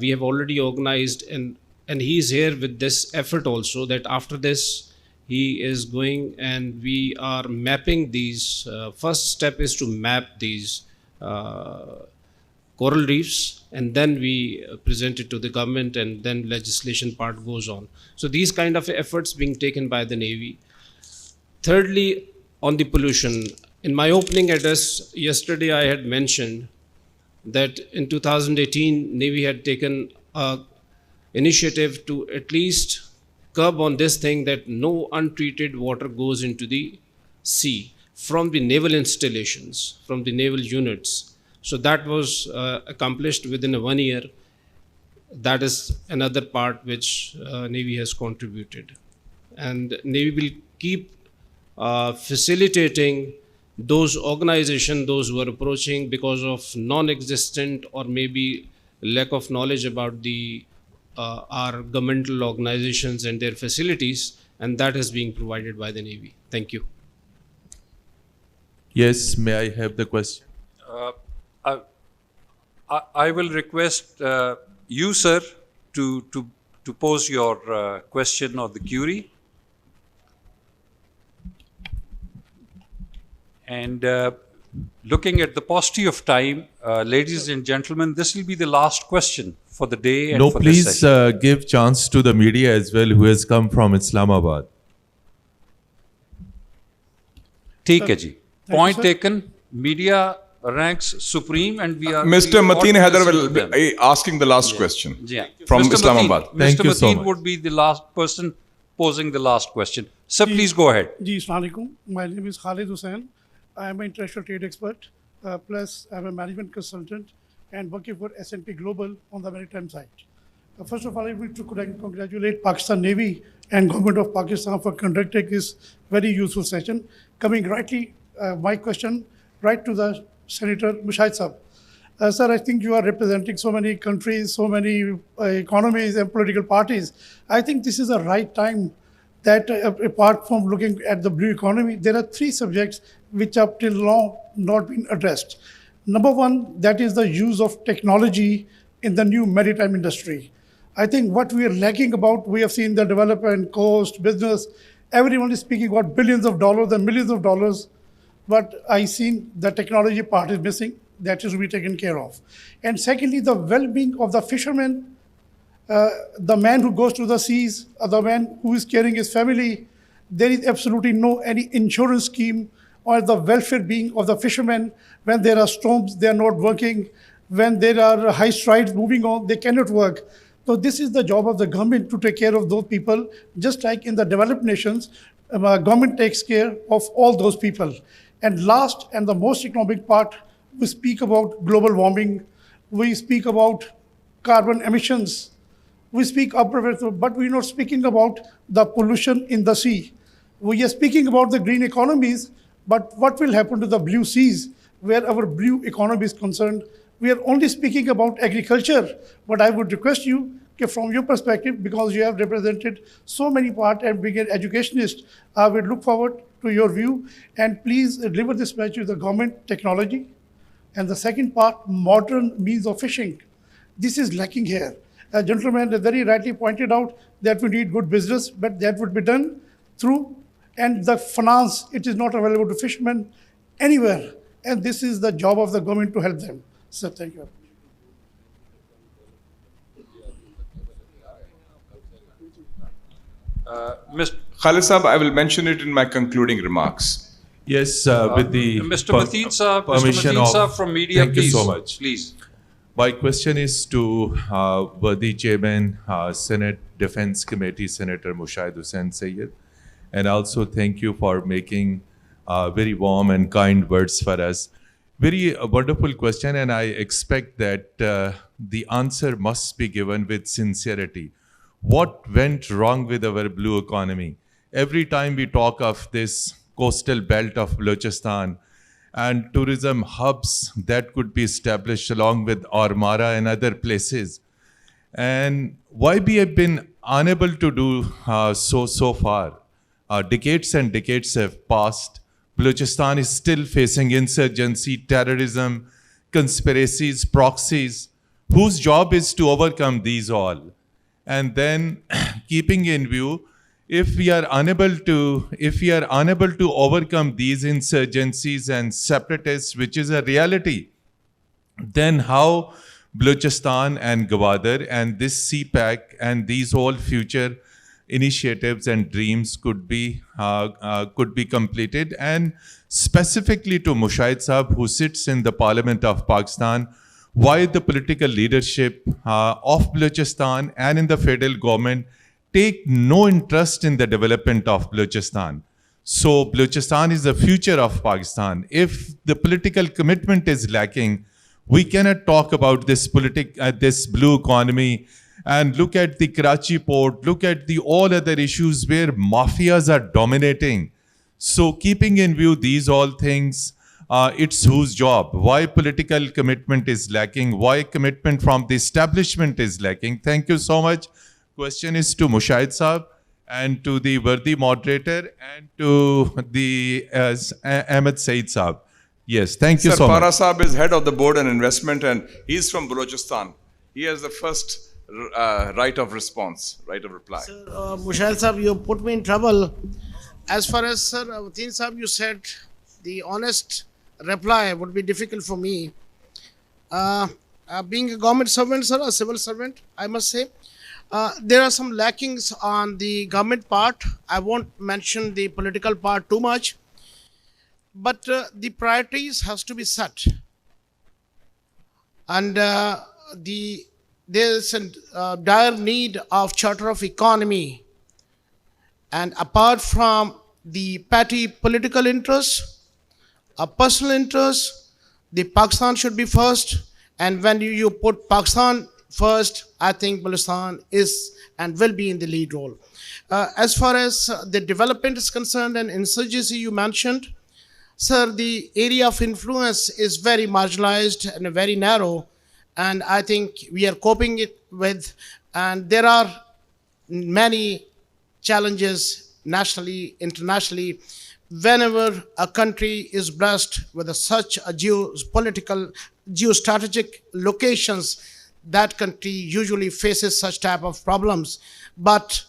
we have already organized, and he is here with this effort also, that after this he is going and we are mapping these. First step is to map these coral reefs, and then we present it to the government, and then legislation part goes on. So these kind of efforts being taken by the Navy. Thirdly, on the pollution, in my opening address yesterday I had mentioned that in 2018 Navy had taken an initiative to at least curb on this thing, that no untreated water goes into the sea from the naval installations, from the naval units. So that was accomplished within 1 year. That is another part which Navy has contributed. And Navy will keep facilitating those organizations, those who are approaching because of non-existent or maybe lack of knowledge about the our governmental organizations and their facilities, and that is being provided by the Navy. Thank you. Yes, may I have the question? I will request you, sir, to pose your question or the query. And looking at the paucity of time, ladies and gentlemen, this will be the last question for the day. And no, for please this session. give chance to the media as well, who has come from Islamabad. Theek hai ji. Point taken. Media ranks supreme, and we are. Mr. Mateen Haider will be asking the last question from Mr. Islamabad. Thank Mr. you so Mateen much. would be the last person posing the last question. Sir, please go ahead. Ji, Assalamualaikum. My name is Hussain. I am an international trade expert, plus I'm a management consultant and working for S&P Global on the maritime side. First of all, I want to congratulate Pakistan Navy and Government of Pakistan for conducting this very useful session. Coming rightly, my question right to the Senator Mushahid Sahab. Sir, I think you are representing so many countries, so many economies and political parties. I think this is the right time that apart from looking at the blue economy, there are three subjects which up till now not been addressed. Number one, that is the use of technology in the new maritime industry. I think what we are lacking about, we have seen the development, coast, business, everyone is speaking about billions of dollars and millions of dollars, but I seen the technology part is missing. That is to be taken care of. And secondly, the well-being of the fishermen, the man who goes to the seas, the man who is caring his family, there is absolutely no any insurance scheme or the welfare being of the fishermen. When there are storms, they are not working. When there are high strides moving on, they cannot work. So this is the job of the government to take care of those people. Just like in the developed nations, government takes care of all those people. And last and the most economic part, we speak about global warming, we speak about carbon emissions, we speak upward, but we're not speaking about the pollution in the sea. We are speaking about the green economies, but what will happen to the blue seas where our blue economy is concerned? We are only speaking about agriculture, but I would request you, from your perspective, because you have represented so many parts and being an educationist, I would look forward to your view, and please deliver this message to the government technology. And the second part, modern means of fishing. This is lacking here. A gentleman very rightly pointed out that we need good business, but that would be done through, and the finance, it is not available to fishermen anywhere. And this is the job of the government to help them. So thank you. Mr. Khalid Sahab, I will mention it in my concluding remarks. Yes, with the Mr. Mateen Sahab, permission Mr. Mateen of, Sahab from media, thank please. you so much. Please. My question is to worthy Chairman, Senate Defense Committee, Senator Mushahid Hussain Sayyid, and also thank you for making very warm and kind words for us. Very wonderful question, and I expect that the answer must be given with sincerity. What went wrong with our blue economy? Every time we talk of this coastal belt of Balochistan and tourism hubs that could be established along with Armara and other places, and why we have been unable to do so far? Decades and decades have passed. Balochistan is still facing insurgency, terrorism, conspiracies, proxies, whose job is to overcome these all. And then keeping in view, if we are unable to overcome these insurgencies and separatists, which is a reality, then how Balochistan and Gwadar and this CPAC and these all future initiatives and dreams could be completed? And specifically to Mushahid Sahab, who sits in the Parliament of Pakistan, why the political leadership of Balochistan and in the federal government take no interest in the development of Balochistan? So Balochistan is the future of Pakistan. If the political commitment is lacking, we cannot talk about this blue economy. And look at the Karachi port, look at the all other issues where mafias are dominating. So keeping in view these all things, it's whose job? Why political commitment is lacking? Why commitment from the establishment is lacking? Thank you so much. Question is to Mushahid Sahab and to the worthy moderator and to the Ahmed Saeed Sahab. Yes, thank you so much. Sir, Para Sahab is head of the board and investment, and he's from Balochistan. He has the first right of response, right of reply. Sir, Mushahid Sahab, you put me in trouble. As far as Sir Mateen Sahab, you said the honest reply would be difficult for me. Being a government servant, sir, a civil servant, I must say, there are some lackings on the government part. I won't mention the political part too much, but the priorities has to be set. And there's a dire need of charter of economy. And apart from the petty political interests, a personal interest, the Pakistan should be first. And when you put Pakistan first, I think Balochistan is and will be in the lead role. As far as the development is concerned and insurgency you mentioned, sir, the area of influence is very marginalized and very narrow. And I think we are coping it with, and there are many challenges nationally, internationally. Whenever a country is blessed with such a geopolitical, geostrategic locations, that country usually faces such type of problems. But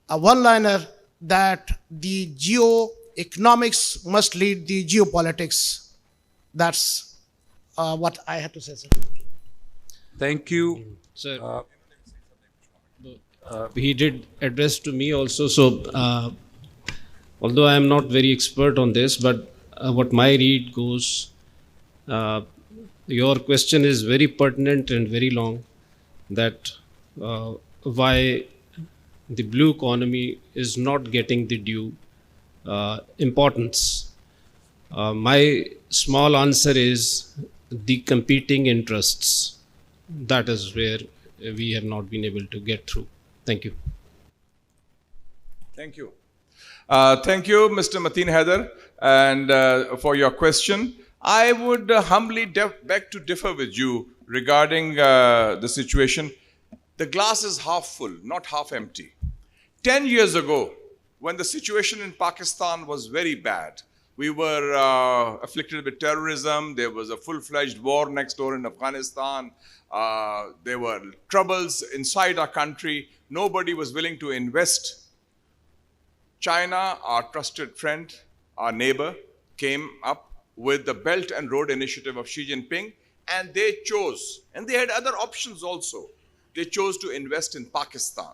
a one-liner that the geo-economics must lead the geopolitics. That's what I had to say, sir. Thank you. Sir, he did address to me also. So, although I am not very expert on this, but what my read goes, your question is very pertinent and very long, that why the blue economy is not getting the due importance. My small answer is the competing interests. That is where we have not been able to get through. Thank you. Thank you. Thank you, Mr. Mateen Haider, and for your question. I would humbly beg to differ with you regarding the situation. The glass is half full, not half empty. 10 years ago, when the situation in Pakistan was very bad, we were afflicted with terrorism, there was a full-fledged war next door in Afghanistan, there were troubles inside our country, nobody was willing to invest. China, our trusted friend, our neighbor, came up with the Belt and Road Initiative of Xi Jinping, and they chose, and they had other options also, they chose to invest in Pakistan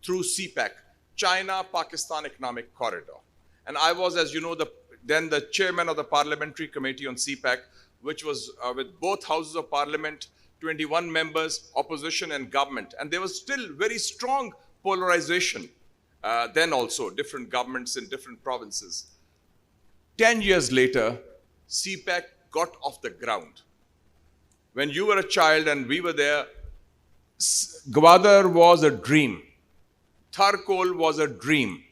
through CPEC, China-Pakistan Economic Corridor. And I was, as you know, then the chairman of the Parliamentary Committee on CPEC, which was with both houses of parliament, 21 members, opposition and government. And there was still very strong polarization then also, different governments in different provinces. 10 years later, CPEC got off the ground. When you were a child and we were there, Gwadar was a dream. Tharkol was a dream.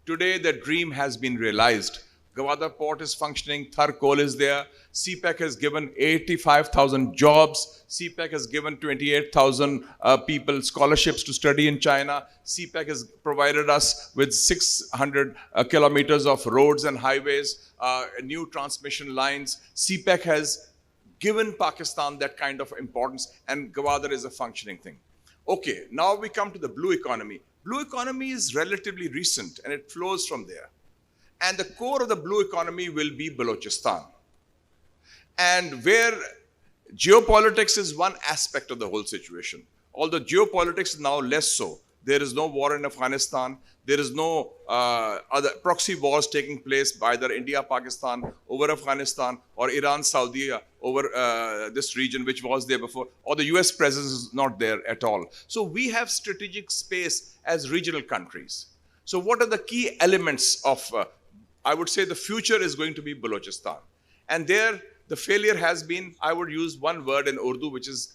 Today, the dream has been realized. Gwadar port is functioning, Tharkol is there. CPEC has given 85,000 jobs. CPEC has given 28,000 people scholarships to study in China. CPEC has provided us with 600 kilometers of roads and highways, new transmission lines. CPEC has given Pakistan that kind of importance, and Gwadar is a functioning thing. Okay, now we come to the blue economy. Blue economy is relatively recent and it flows from there. And the core of the blue economy will be Balochistan. And where geopolitics is one aspect of the whole situation, although geopolitics is now less so. There is no war in Afghanistan. There is no other proxy wars taking place by either India, Pakistan over Afghanistan or Iran, Saudi over this region which was there before, or the US presence is not there at all. So we have strategic space as regional countries. So what are the key elements of, I would say the future is going to be Balochistan. And there the failure has been, I would use one word in Urdu, which is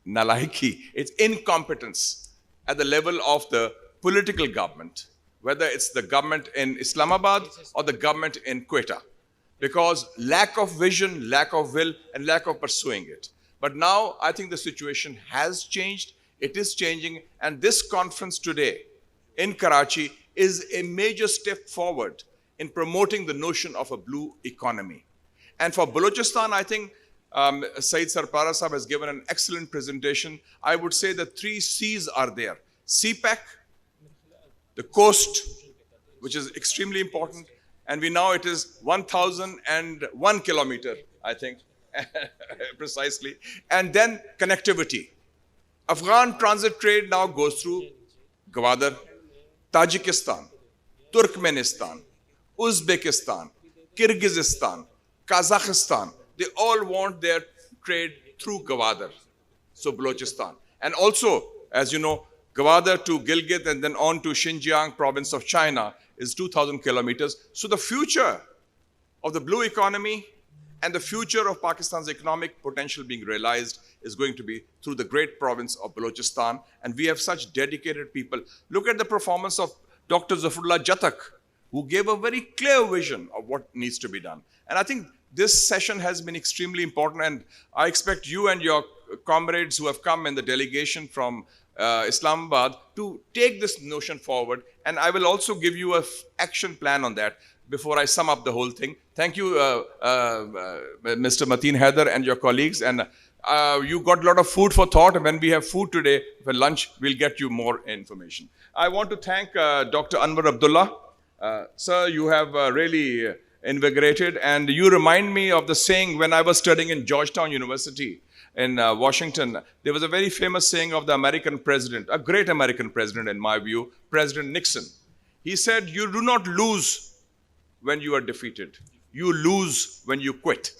nalaiki. It's incompetence at the level of the political government, whether it's the government in Islamabad or the government in Quetta, because lack of vision, lack of will, and lack of pursuing it. But now I think the situation has changed, it is changing, and this conference today in Karachi is a major step forward in promoting the notion of a blue economy. And for Balochistan, I think Saeed Sarpara Sahab has given an excellent presentation. I would say the 3 C's are there. CPEC, the coast, which is extremely important, and we know it is 1,001 kilometer, I think, precisely, and then connectivity. Afghan transit trade now goes through Gwadar, Tajikistan, Turkmenistan, Uzbekistan, Kyrgyzstan, Kazakhstan. They all want their trade through Gwadar, so Balochistan. And also, as you know, Gwadar to Gilgit and then on to Xinjiang province of China is 2,000 kilometers. So the future of the blue economy and the future of Pakistan's economic potential being realized is going to be through the great province of Balochistan. And we have such dedicated people. Look at the performance of Dr. Zafar Jattak, who gave a very clear vision of what needs to be done. And I think this session has been extremely important, and I expect you and your comrades who have come in the delegation from Islamabad to take this notion forward. And I will also give you an action plan on that before I sum up the whole thing. Thank you, Mr. Mateen Haider and your colleagues. And you got a lot of food for thought. And when we have food today for lunch, we'll get you more information. I want to thank Dr. Anwar Abdullah. Sir, you have really invigorated. And you remind me of the saying when I was studying in Georgetown University in Washington. There was a very famous saying of the American president, a great American president in my view, President Nixon. He said, "You do not lose when you are defeated. You lose when you quit."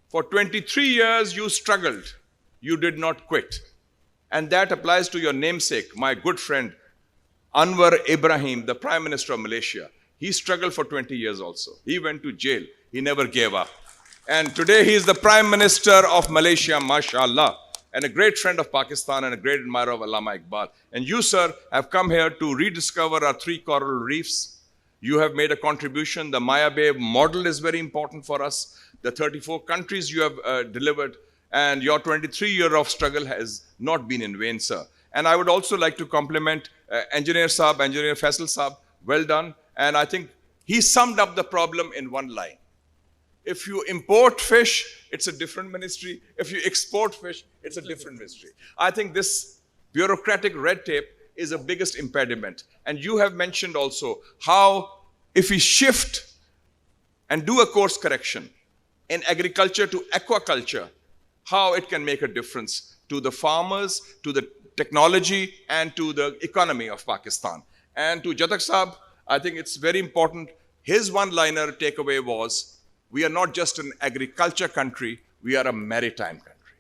For 23 years, you struggled. You did not quit. And that applies to your namesake, my good friend, Anwar Ibrahim, the Prime Minister of Malaysia. He struggled for 20 years also. He went to jail. He never gave up. And today he is the Prime Minister of Malaysia, mashallah, and a great friend of Pakistan and a great admirer of Allama Iqbal. And you, sir, have come here to rediscover our 3 coral reefs. You have made a contribution. The Maya Bay model is very important for us. The 34 countries you have delivered, and your 23-year of struggle has not been in vain, sir. And I would also like to compliment Engineer Faisal Saab. Well done. And I think he summed up the problem in one line. If you import fish, it's a different ministry. If you export fish, it's a different ministry. I think this bureaucratic red tape is the biggest impediment. And you have mentioned also how if we shift and do a course correction in agriculture to aquaculture, how it can make a difference to the farmers, to the technology, and to the economy of Pakistan. And to Jattak Saab, I think it's very important. His one-liner takeaway was, we are not just an agriculture country, we are a maritime country.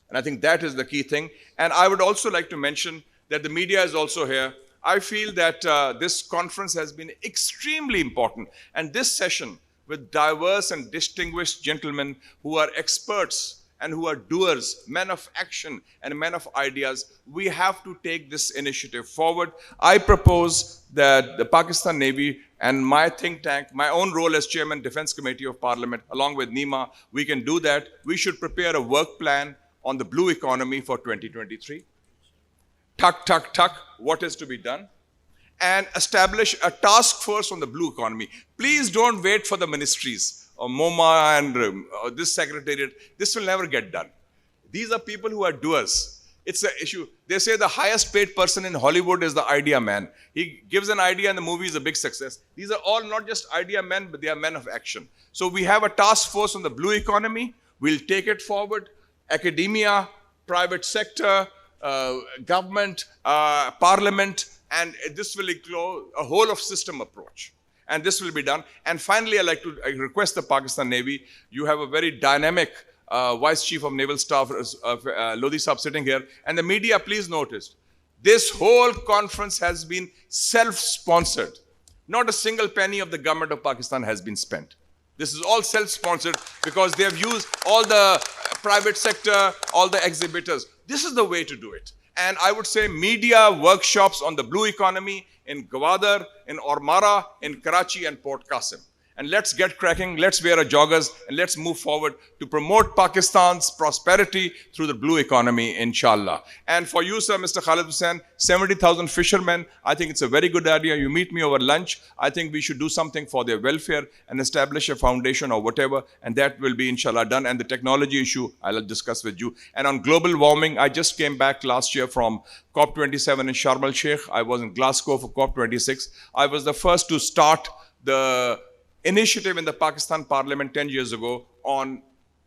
And I think that is the key thing. And I would also like to mention that the media is also here. I feel that this conference has been extremely important. And this session with diverse and distinguished gentlemen who are experts and who are doers, men of action and men of ideas, we have to take this initiative forward. I propose that the Pakistan Navy and my think tank, my own role as Chairman Defense Committee of Parliament, along with NIMA, we can do that. We should prepare a work plan on the blue economy for 2023. Tuck, what is to be done? And establish a task force on the blue economy. Please don't wait for the ministries or MoMA and this secretariat. This will never get done. These are people who are doers. It's an issue. They say the highest paid person in Hollywood is the idea man. He gives an idea and the movie is a big success. These are all not just idea men, but they are men of action. So we have a task force on the blue economy. We'll take it forward. Academia, private sector, government, parliament, and this will include a whole of system approach. And this will be done. And finally, I request the Pakistan Navy, you have a very dynamic Vice Chief of Naval Staff, Lodi Saab, sitting here. And the media, please notice, this whole conference has been self-sponsored. Not a single penny of the government of Pakistan has been spent. This is all self-sponsored because they have used all the private sector, all the exhibitors. This is the way to do it. And I would say media workshops on the blue economy in Gwadar, in Ormara, in Karachi and Port Qasim. And let's get cracking, let's wear our joggers, and let's move forward to promote Pakistan's prosperity through the blue economy, inshallah. And for you, sir, Mr. Khalid Hussain, 70,000 fishermen, I think it's a very good idea. You meet me over lunch. I think we should do something for their welfare and establish a foundation or whatever, and that will be, inshallah, done. And the technology issue, I'll discuss with you. And on global warming, I just came back last year from COP27 in Sharm el-Sheikh. I was in Glasgow for COP26. I was the first to start the initiative in the Pakistan Parliament 10 years ago on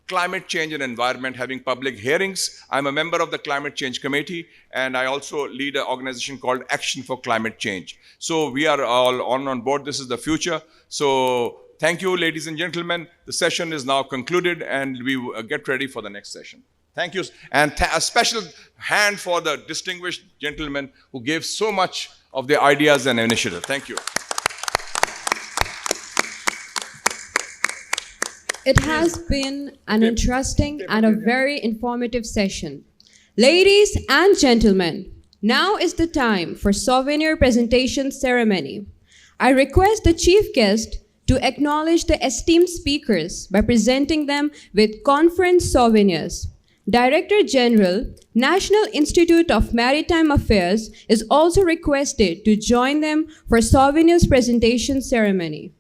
climate change and environment, having public hearings. I'm a member of the Climate Change Committee, and I also lead an organization called Action for Climate Change. So we are all on board. This is the future. So thank you, ladies and gentlemen. The session is now concluded, and we get ready for the next session. Thank you. And a special hand for the distinguished gentlemen who gave so much of their ideas and initiative. Thank you. It has been an interesting and a very informative session. Ladies and gentlemen, now is the time for souvenir presentation ceremony. I request the chief guest to acknowledge the esteemed speakers by presenting them with conference souvenirs. Director General, National Institute of Maritime Affairs is also requested to join them for souvenirs presentation ceremony.